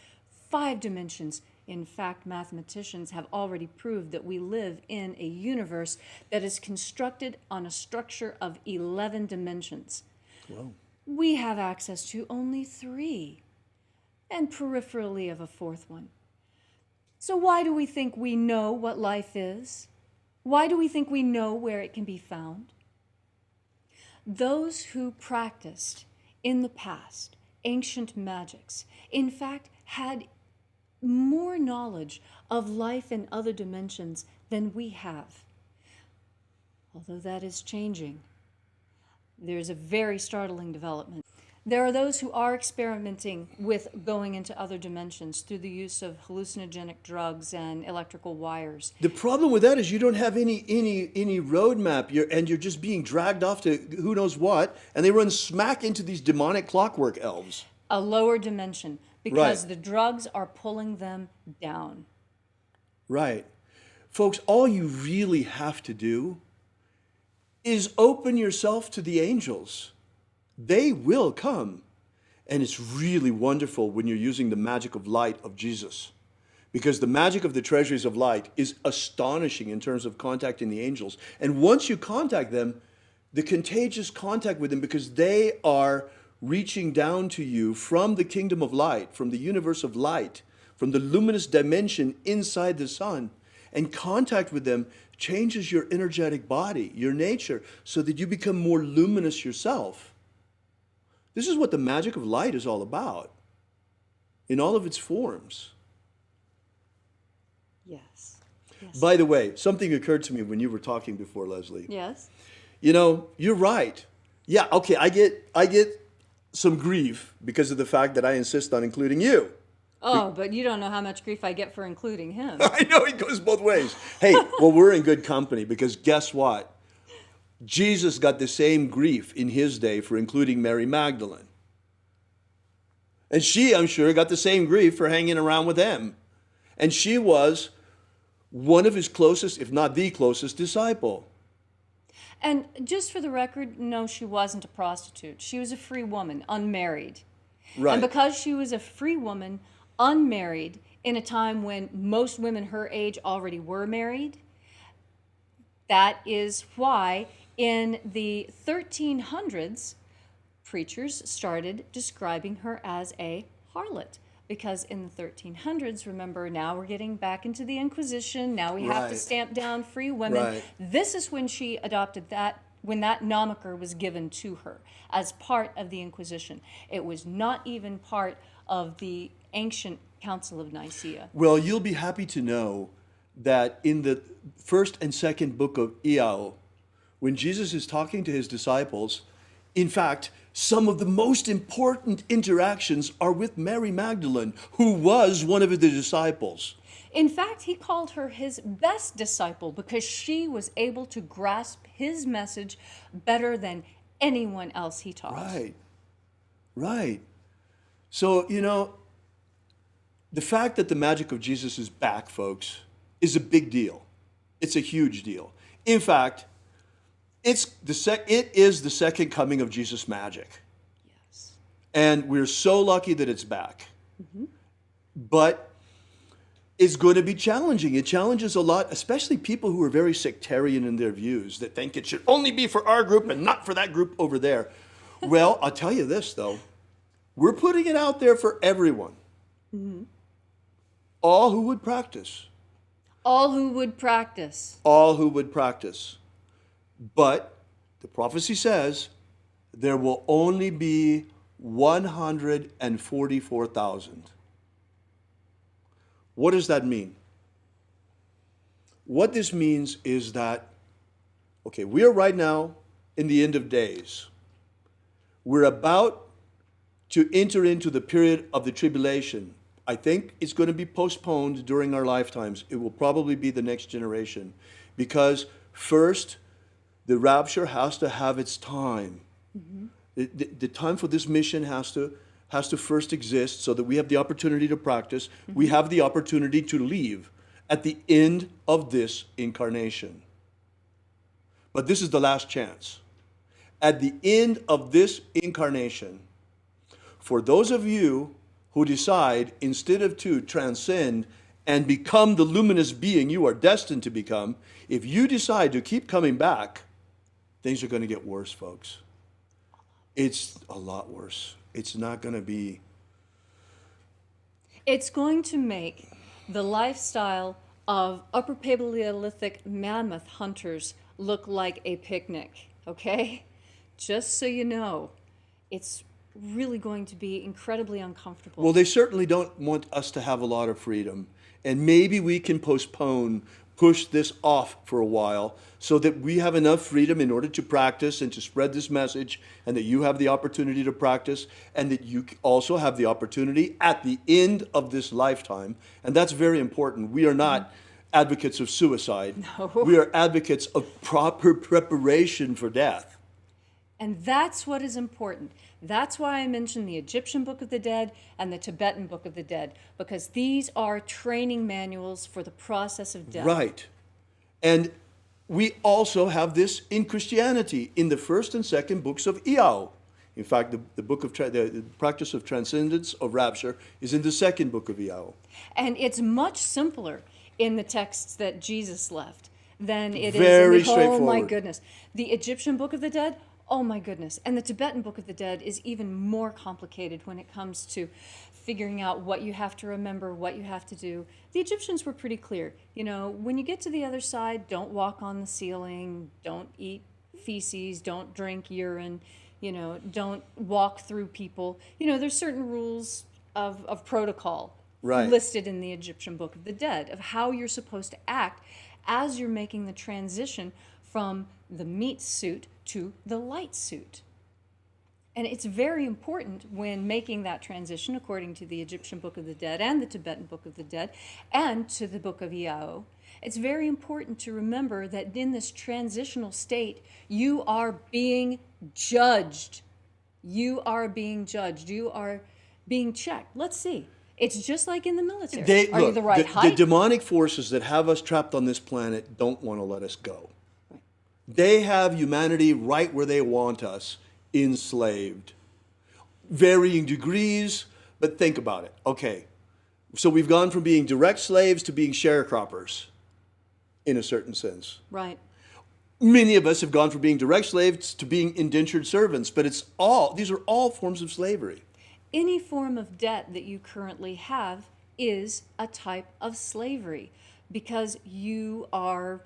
5 dimensions. In fact, mathematicians have already proved that we live in a universe that is constructed on a structure of 11 dimensions. Wow. We have access to only 3, and peripherally of a 4th one. So why do we think we know what life is? Why do we think we know where it can be found? Those who practiced in the past ancient magics, in fact, had more knowledge of life in other dimensions than we have. Although that is changing. There's a very startling development. There are those who are experimenting with going into other dimensions through the use of hallucinogenic drugs and electrical wires. The problem with that is you don't have any roadmap, and you're just being dragged off to who knows what, and they run smack into these demonic clockwork elves. A lower dimension, because Right. the drugs are pulling them down. Right. Folks, all you really have to do is open yourself to the angels. They will come. And it's really wonderful when you're using the magic of light of Jesus. Because the magic of the treasuries of light is astonishing in terms of contacting the angels. And once you contact them, the contagious contact with them, because they are reaching down to you from the kingdom of light, from the universe of light, from the luminous dimension inside the sun. And contact with them changes your energetic body, your nature, so that you become more luminous yourself. This is what the magic of light is all about, in all of its forms. Yes. By the way, something occurred to me when you were talking before, Leslie. Yes. You know, you're right. Yeah, okay, I get some grief because of the fact that I insist on including you. Oh, but you don't know how much grief I get for including him. I know, it goes both ways. Hey, well, we're in good company, because guess what? Jesus got the same grief in his day for including Mary Magdalene. And she, I'm sure, got the same grief for hanging around with him. And she was one of his closest, if not the closest, disciple. And just for the record, no, she wasn't a prostitute. She was a free woman, unmarried. Right. And because she was a free woman, unmarried, in a time when most women her age already were married, that is why in the 1300s, preachers started describing her as a harlot, because in the 1300s, remember, now we're getting back into the Inquisition, now we have to Right. stamp down free women. Right. This is when she adopted that, when that moniker was given to her as part of the Inquisition. It was not even part of the ancient Council of Nicaea. Well, you'll be happy to know that in the first and second book of Iao, when Jesus is talking to his disciples, in fact, some of the most important interactions are with Mary Magdalene, who was one of the disciples. In fact, he called her his best disciple because she was able to grasp his message better than anyone else he taught. Right, right. So, the fact that the magic of Jesus is back, folks, is a big deal. It's a huge deal. In fact, it is the second coming of Jesus' magic. Yes. And we're so lucky that it's back. But it's going to be challenging. It challenges a lot, especially people who are very sectarian in their views, that think it should only be for our group and not for that group over there. Well, I'll tell you this, though. We're putting it out there for everyone. All who would practice. All who would practice. All who would practice. But the prophecy says there will only be 144,000. What does that mean? What this means is that, okay, we are right now in the end of days. We're about to enter into the period of the tribulation. I think it's going to be postponed during our lifetimes. It will probably be the next generation. Because first, the rapture has to have its time. The time for this mission has to first exist so that we have the opportunity to practice. We have the opportunity to leave at the end of this incarnation. But this is the last chance. At the end of this incarnation, for those of you who decide, instead of to transcend and become the luminous being you are destined to become, if you decide to keep coming back, things are going to get worse, folks. It's a lot worse. It's not going to be... It's going to make the lifestyle of Upper Paleolithic mammoth hunters look like a picnic, okay? Just so you know, it's really going to be incredibly uncomfortable. Well, they certainly don't want us to have a lot of freedom. And maybe we can push this off for a while so that we have enough freedom in order to practice and to spread this message, and that you have the opportunity to practice, and that you also have the opportunity at the end of this lifetime. And that's very important. We are not advocates of suicide. No. We are advocates of proper preparation for death. And that's what is important. That's why I mentioned the Egyptian Book of the Dead and the Tibetan Book of the Dead, because these are training manuals for the process of death. Right. And we also have this in Christianity in the first and second books of Iao. In fact, the book of the practice of transcendence of rapture is in the second book of Iao. And it's much simpler in the texts that Jesus left than it Very is in the, oh my straightforward. goodness. The Egyptian Book of the Dead, oh my goodness. And the Tibetan Book of the Dead is even more complicated when it comes to figuring out what you have to remember, what you have to do. The Egyptians were pretty clear. You know, when you get to the other side, don't walk on the ceiling, don't eat feces, don't drink urine, you know, don't walk through people. You know, there's certain rules of protocol listed in the Egyptian Book of the Dead of how you're supposed to act as you're making the transition from the meat suit to the light suit. And it's very important when making that transition, according to the Egyptian Book of the Dead and the Tibetan Book of the Dead and to the Book of Iao, it's very important to remember that in this transitional state, you are being judged. You are being judged. You are being checked. Let's see. It's just like in the military. Are you the right height? The demonic forces that have us trapped on this planet don't want to let us go. Right. They have humanity right where they want us, enslaved. Varying degrees, but think about it. Okay, so we've gone from being direct slaves to being sharecroppers, in a certain sense. Right. Many of us have gone from being direct slaves to being indentured servants, but these are all forms of slavery. any form of debt that you currently have is a type of slavery because you are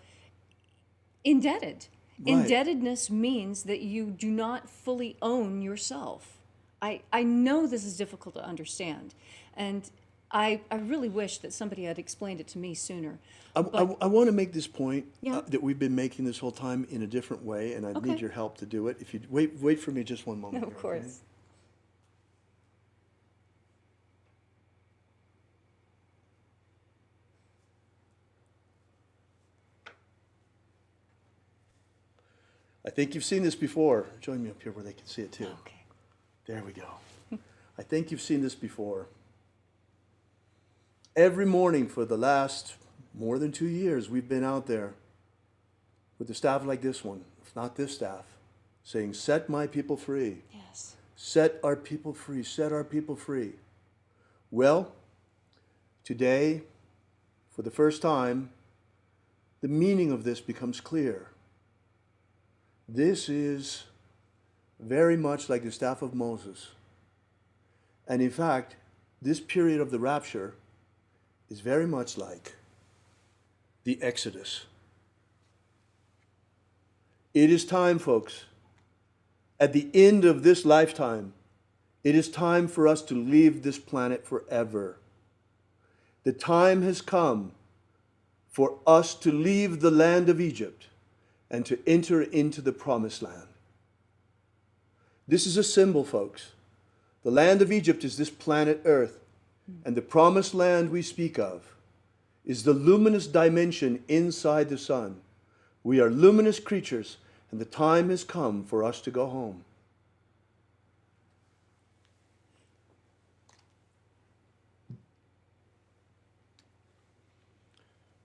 indebted. Right. Indebtedness means that you do not fully own yourself. I know this is difficult to understand, and I really wish that somebody had explained it to me sooner. I want to make this point Yeah. that we've been making this whole time in a different way, and I Okay. need your help to do it. If you wait for me just one moment. No, here, of okay? course. I think you've seen this before. Join me up here where they can see it too. Okay. There we go. I think you've seen this before. Every morning for the last more than 2 years, we've been out there with a staff like this one, if not this staff, saying, set my people free. Yes. Set our people free. Set our people free. Well, today, for the first time, the meaning of this becomes clear. This is very much like the staff of Moses. And in fact, this period of the rapture is very much like the Exodus. It is time, folks. At the end of this lifetime, it is time for us to leave this planet forever. The time has come for us to leave the land of Egypt and to enter into the promised land. This is a symbol, folks. The land of Egypt is this planet Earth, and the promised land we speak of is the luminous dimension inside the sun. We are luminous creatures, and the time has come for us to go home.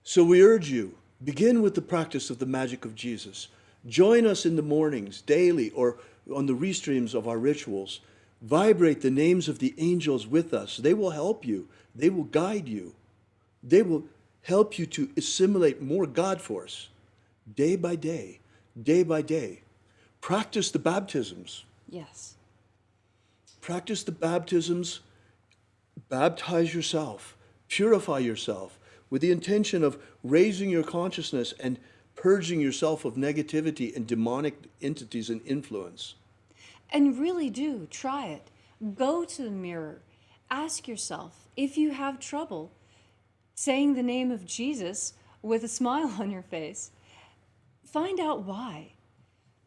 So we urge you, begin with the practice of the magic of Jesus. Join us in the mornings, daily, or on the restreams of our rituals. Vibrate the names of the angels with us. They will help you. They will guide you. They will help you to assimilate more God force day by day, day by day. Practice the baptisms. Yes. Practice the baptisms. Baptize yourself. Purify yourself with the intention of raising your consciousness and purging yourself of negativity and demonic entities and influence. And really do try it. Go to the mirror. Ask yourself if you have trouble saying the name of Jesus with a smile on your face. Find out why.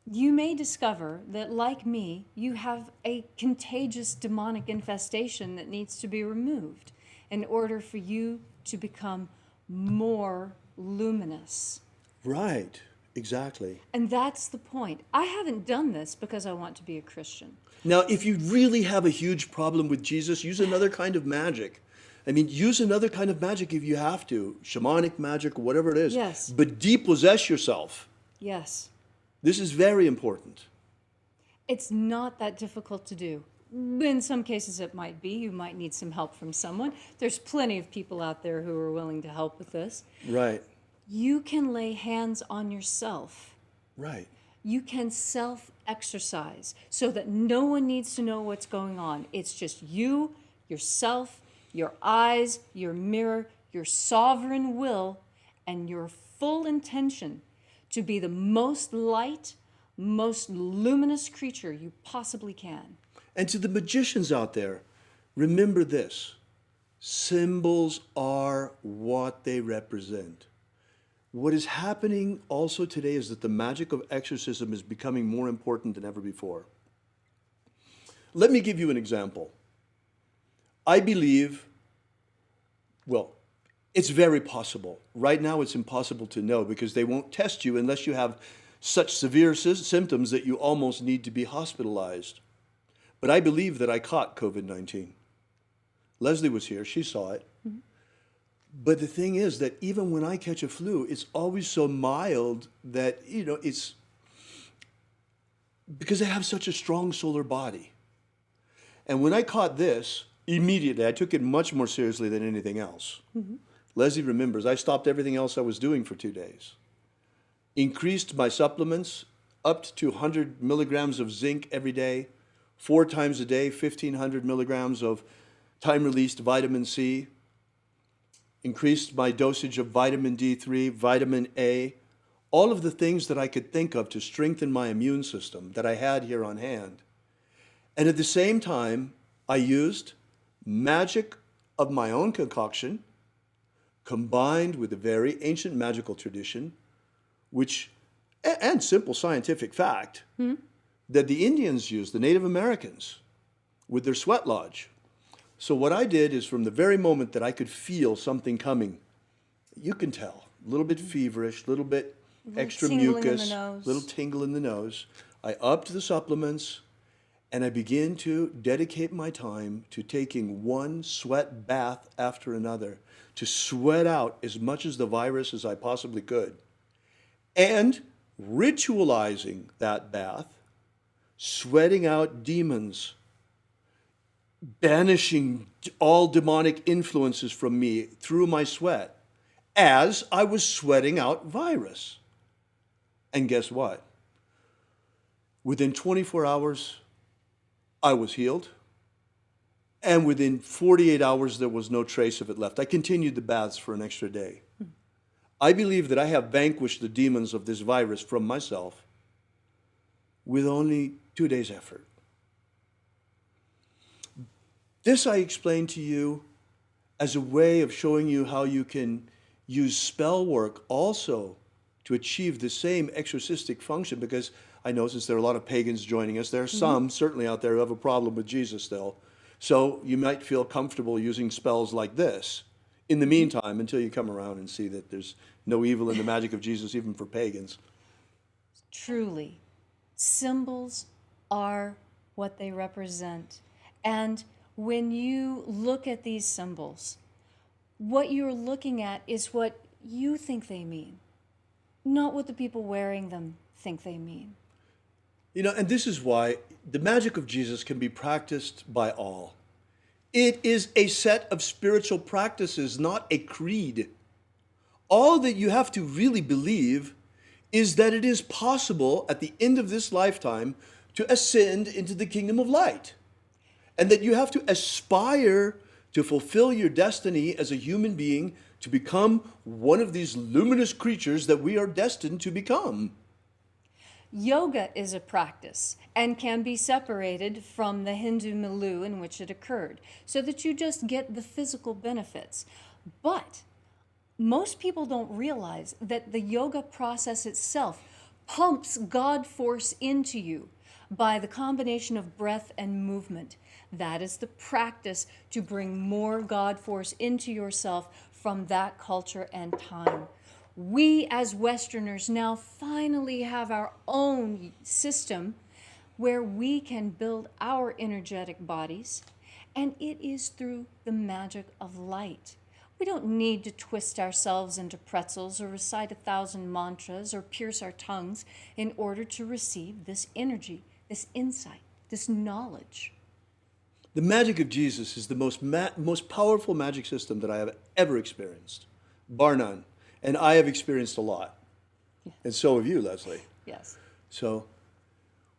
You may discover that, like me, you have a contagious demonic infestation that needs to be removed in order for you to become more luminous. Right, exactly. And that's the point. I haven't done this because I want to be a Christian. Now, if you really have a huge problem with Jesus, use another kind of magic. I mean, use another kind of magic if you have to, shamanic magic or whatever it is. Yes. But depossess yourself. Yes. This is very important. It's not that difficult to do. In some cases it might be. You might need some help from someone. There's plenty of people out there who are willing to help with this. Right, You can lay hands on yourself. right. You can self-exercise so that no one needs to know what's going on. It's just you, yourself, your eyes, your mirror, your sovereign will, and your full intention to be the most light, most luminous creature you possibly can. And to the magicians out there, remember this. Symbols are what they represent. What is happening also today is that the magic of exorcism is becoming more important than ever before. Let me give you an example. I believe, well, it's very possible. Right now it's impossible to know because they won't test you unless you have such severe symptoms that you almost need to be hospitalized. But I believe that I caught COVID-19. Leslie was here, she saw it. Mm-hmm. But the thing is that even when I catch a flu, it's always so mild that, it's because I have such a strong solar body. And when I caught this, immediately I took it much more seriously than anything else. Mm-hmm. Leslie remembers, I stopped everything else I was doing for 2 days. Increased my supplements up to 100 milligrams of zinc every day, 4 times a day, 1,500 milligrams of time-released vitamin C, increased my dosage of vitamin D3, vitamin A, all of the things that I could think of to strengthen my immune system that I had here on hand. And at the same time, I used magic of my own concoction, combined with a very ancient magical tradition, which, and simple scientific fact, that the Indians used, the Native Americans, with their sweat lodge. So what I did is from the very moment that I could feel something coming, you can tell, a little bit feverish, a little bit extra mucus, little tingle in the nose, I upped the supplements, and I began to dedicate my time to taking one sweat bath after another, to sweat out as much as the virus as I possibly could, and ritualizing that bath, sweating out demons, banishing all demonic influences from me through my sweat as I was sweating out virus. And guess what? Within 24 hours, I was healed. And within 48 hours, there was no trace of it left. I continued the baths for an extra day. I believe that I have vanquished the demons of this virus from myself with only 2 days' effort. This I explained to you as a way of showing you how you can use spell work also to achieve the same exorcistic function, because I know since there are a lot of pagans joining us, there are some certainly out there who have a problem with Jesus still. So you might feel comfortable using spells like this in the meantime until you come around and see that there's no evil in the magic of Jesus even for pagans. Truly, symbols are what they represent. And when you look at these symbols, what you're looking at is what you think they mean, not what the people wearing them think they mean. You know, and this is why the magic of Jesus can be practiced by all. It is a set of spiritual practices, not a creed. All that you have to really believe is that it is possible at the end of this lifetime to ascend into the kingdom of light. And that you have to aspire to fulfill your destiny as a human being to become one of these luminous creatures that we are destined to become. Yoga is a practice and can be separated from the Hindu milieu in which it occurred, so that you just get the physical benefits. But most people don't realize that the yoga process itself pumps God force into you by the combination of breath and movement. That is the practice to bring more God force into yourself from that culture and time. We as Westerners now finally have our own system where we can build our energetic bodies, and it is through the magic of light. We don't need to twist ourselves into pretzels or recite 1,000 mantras or pierce our tongues in order to receive this energy, this insight, this knowledge. The magic of Jesus is the most powerful magic system that I have ever experienced, bar none. And I have experienced a lot. And so have you, Leslie. Yes. So,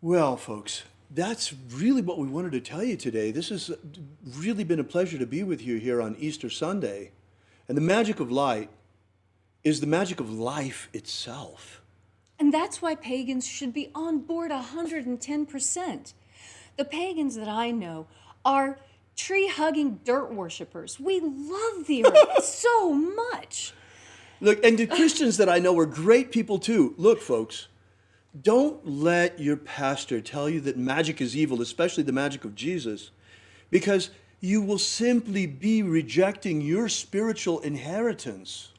well, folks, that's really what we wanted to tell you today. This has really been a pleasure to be with you here on Easter Sunday. And the magic of light is the magic of life itself. And that's why pagans should be on board 110%. The pagans that I know are tree-hugging dirt worshippers. We love the earth so much. Look, and the Christians that I know are great people too. Look, folks, don't let your pastor tell you that magic is evil, especially the magic of Jesus, because you will simply be rejecting your spiritual inheritance.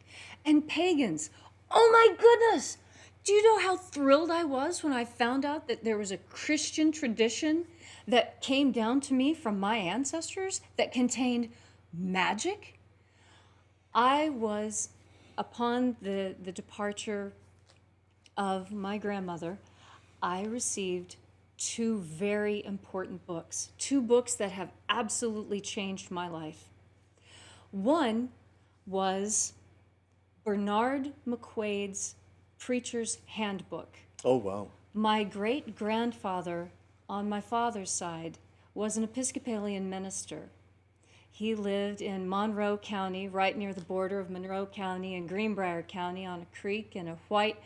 And pagans, oh my goodness! Do you know how thrilled I was when I found out that there was a Christian tradition that came down to me from my ancestors that contained magic? I was, upon the departure of my grandmother, I received 2 very important books, 2 books that have absolutely changed my life. One was Bernard McQuade's Preacher's Handbook. Oh, wow. My great-grandfather on my father's side was an Episcopalian minister. He lived in Monroe County, right near the border of Monroe County and Greenbrier County, on a creek, in a white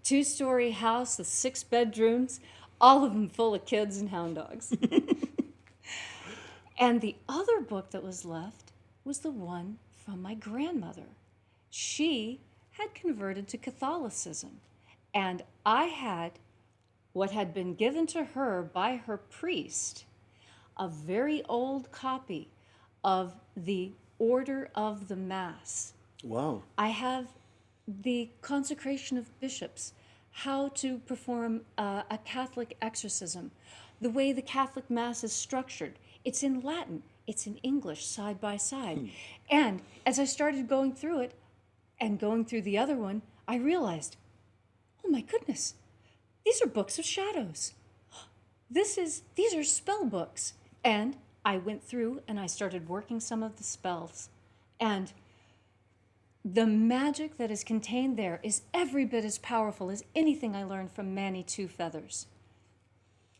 2-story house with 6 bedrooms, all of them full of kids and hound dogs. And the other book that was left was the one from my grandmother. She had converted to Catholicism, and I had what had been given to her by her priest, a very old copy of the Order of the Mass. Wow. I have the consecration of bishops, how to perform a Catholic exorcism, the way the Catholic Mass is structured. It's in Latin, it's in English, side by side. And as I started going through it, and going through the other one, I realized, oh my goodness, these are books of shadows. These are spell books. And I went through and I started working some of the spells. And the magic that is contained there is every bit as powerful as anything I learned from Manny Two Feathers.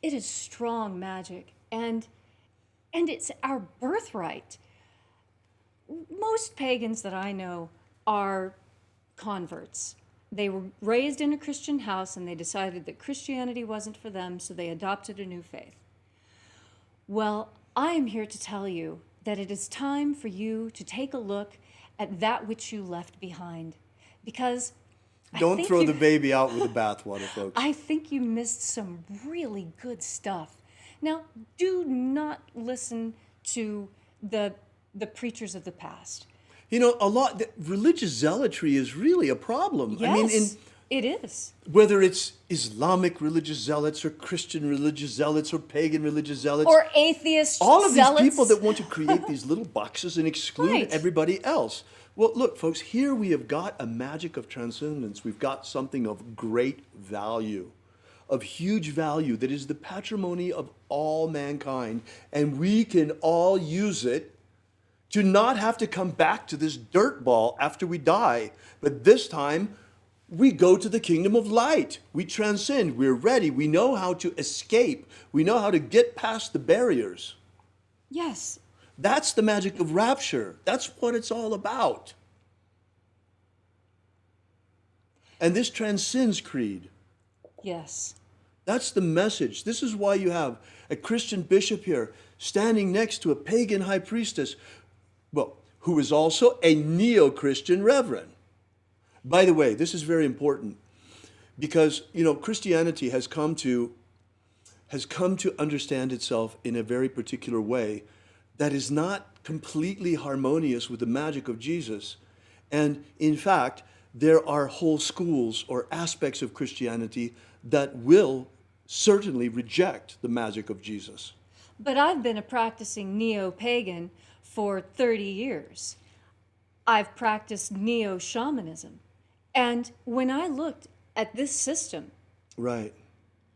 It is strong magic, and it's our birthright. Most pagans that I know are converts. They were raised in a Christian house and they decided that Christianity wasn't for them, so they adopted a new faith. Well, I am here to tell you that it is time for you to take a look at that which you left behind, because Don't throw the baby out with the bathwater, folks. I think you missed some really good stuff. Now, do not listen to the preachers of the past. You know, religious zealotry is really a problem. Yes, I mean, it is. whether it's Islamic religious zealots or Christian religious zealots or pagan religious zealots. Or atheist all of zealots. these people that want to create these little boxes and exclude Right. everybody else. Well, look, folks, here we have got a magic of transcendence. We've got something of great value, of huge value, that is the patrimony of all mankind, and we can all use it to not have to come back to this dirt ball after we die. But this time, we go to the kingdom of light. We transcend. We're ready. We know how to escape. We know how to get past the barriers. Yes. That's the magic of rapture. That's what it's all about. And this transcends creed. Yes. That's the message. This is why you have a Christian bishop here standing next to a pagan high priestess, well, who is also a neo-Christian reverend. By the way, this is very important because, you know, Christianity has come to understand itself in a very particular way that is not completely harmonious with the magic of Jesus. And in fact, there are whole schools or aspects of Christianity that will certainly reject the magic of Jesus. But I've been a practicing neo-pagan for 30 years. I've practiced neo-shamanism. And when I looked at this system, Right,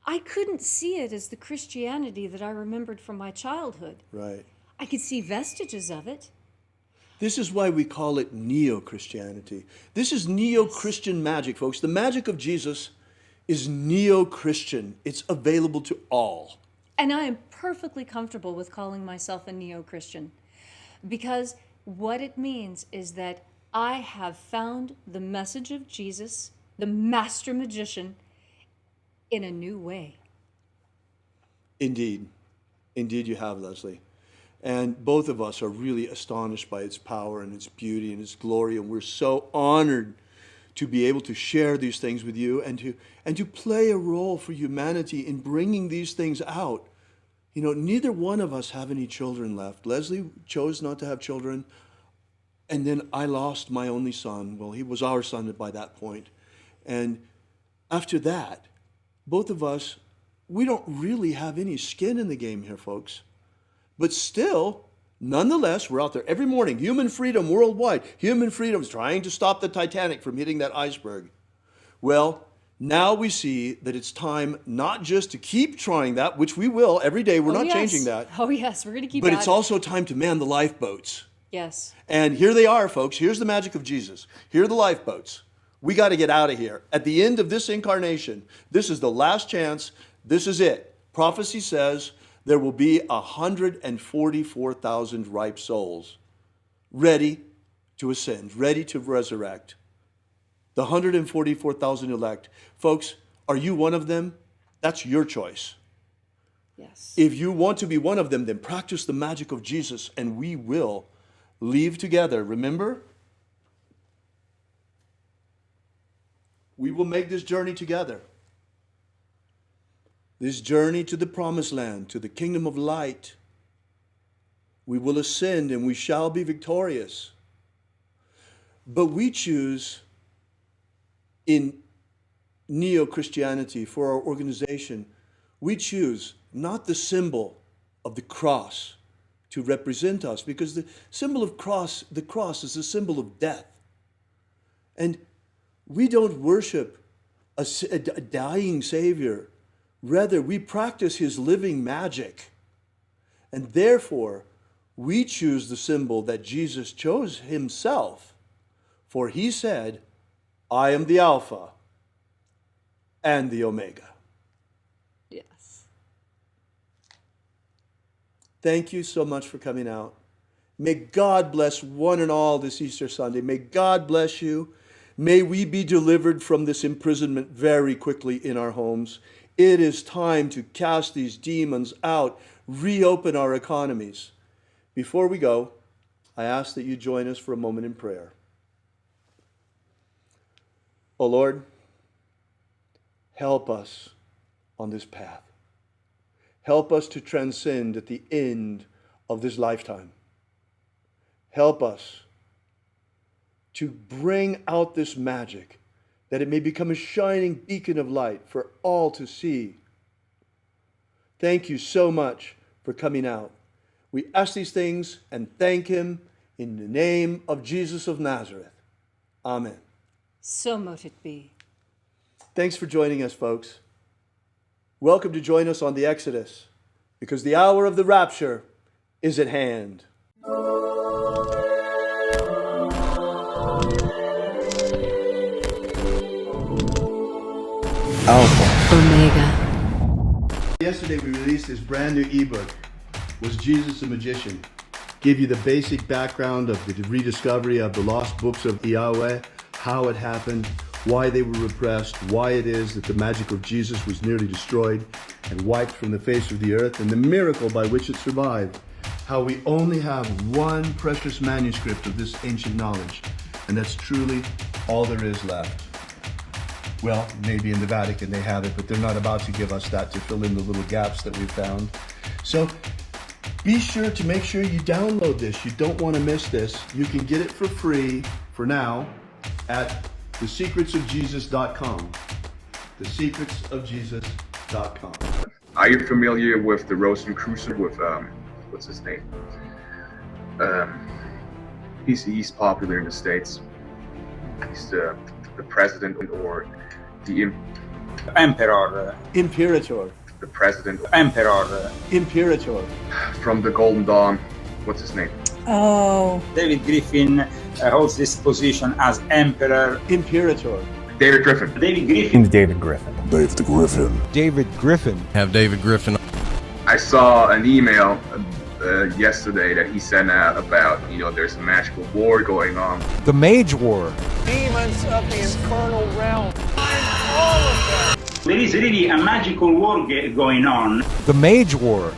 I couldn't see it as the Christianity that I remembered from my childhood. right. I could see vestiges of it. This is why we call it neo-Christianity. This is neo-Christian magic, folks. The magic of Jesus is neo-Christian. It's available to all. And I am perfectly comfortable with calling myself a neo-Christian, because what it means is that I have found the message of Jesus, the master magician, in a new way. Indeed. Indeed you have, Leslie. And both of us are really astonished by its power and its beauty and its glory, and we're so honored to be able to share these things with you and to play a role for humanity in bringing these things out. You know, neither one of us have any children left. Leslie chose not to have children, and then I lost my only son. Well, he was our son by that point. And after that, both of us, we don't really have any skin in the game here, folks. But still, nonetheless, we're out there every morning. Human freedom worldwide. Human freedom is trying to stop the Titanic from hitting that iceberg. Well, now we see that it's time not just to keep trying that, which we will every day. We're not changing that. Oh, yes, we're going to keep But at it's it. also time to man the lifeboats. Yes. And here they are, folks. Here's the magic of Jesus. Here are the lifeboats. We got to get out of here. At the end of this incarnation, this is the last chance. This is it. Prophecy says there will be 144,000 ripe souls ready to ascend, ready to resurrect. The 144,000 elect. Folks, are you one of them? That's your choice. Yes. If you want to be one of them, then practice the magic of Jesus and we will leave together. Remember? We will make this journey together. This journey to the promised land, to the kingdom of light. We will ascend and we shall be victorious. But we choose in Neo-Christianity for our organization, we choose not the symbol of the cross to represent us, because the symbol of the cross is a symbol of death. And we don't worship a dying Savior. Rather, we practice his living magic. And therefore, we choose the symbol that Jesus chose himself. For he said, I am the Alpha and the Omega. Yes. Thank you so much for coming out. May God bless one and all this Easter Sunday. May God bless you. May we be delivered from this imprisonment very quickly in our homes. It is time to cast these demons out, reopen our economies. Before we go, I ask that you join us for a moment in prayer. Oh Lord, help us on this path. Help us to transcend at the end of this lifetime. Help us to bring out this magic, that it may become a shining beacon of light for all to see. Thank you so much for coming out. We ask these things and thank him in the name of Jesus of Nazareth. Amen. So mote it be. Thanks for joining us, folks. Welcome to join us on the Exodus, because the hour of the rapture is at hand. Alpha Omega. Yesterday we released this brand new ebook, Was Jesus a Magician? Give you the basic background of the rediscovery of the lost books of Yahweh, how it happened, why they were repressed, why it is that the magic of Jesus was nearly destroyed and wiped from the face of the earth, and the miracle by which it survived. How we only have one precious manuscript of this ancient knowledge, and that's truly all there is left. Well, maybe in the Vatican they have it, but they're not about to give us that to fill in the little gaps that we found. So be sure to make sure you download this. You don't want to miss this. You can get it for free for now at thesecretsofjesus.com. Thesecretsofjesus.com. Are you familiar with the Rosicrucian with what's his name? He's popular in the States. He's the president or the Emperor. Imperator. The president. Emperor. Imperator. From the Golden Dawn. What's his name? Oh. David Griffin holds this position as Emperor. Imperator. David Griffin. David Griffin. David Griffin. David Griffin. David Griffin. Have David Griffin. I saw an email yesterday that he sent out about, there's a magical war going on. The Mage War. Demons of the infernal realm. All of them. There is really a magical war going on. The Mage War.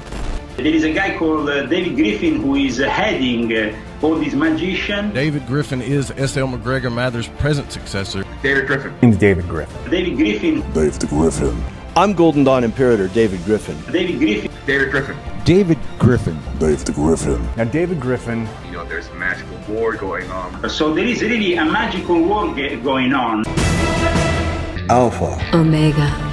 There is a guy called David Griffin who is heading all these magicians. David Griffin is S.L. McGregor Mather's present successor. David Griffin. David Griffin. David Griffin. David Griffin. I'm Golden Dawn Imperator David Griffin. David Griffin. David Griffin. David Griffin. David Griffin. Now David Griffin. There's a magical war going on. So there is really a magical war going on. Alpha Omega.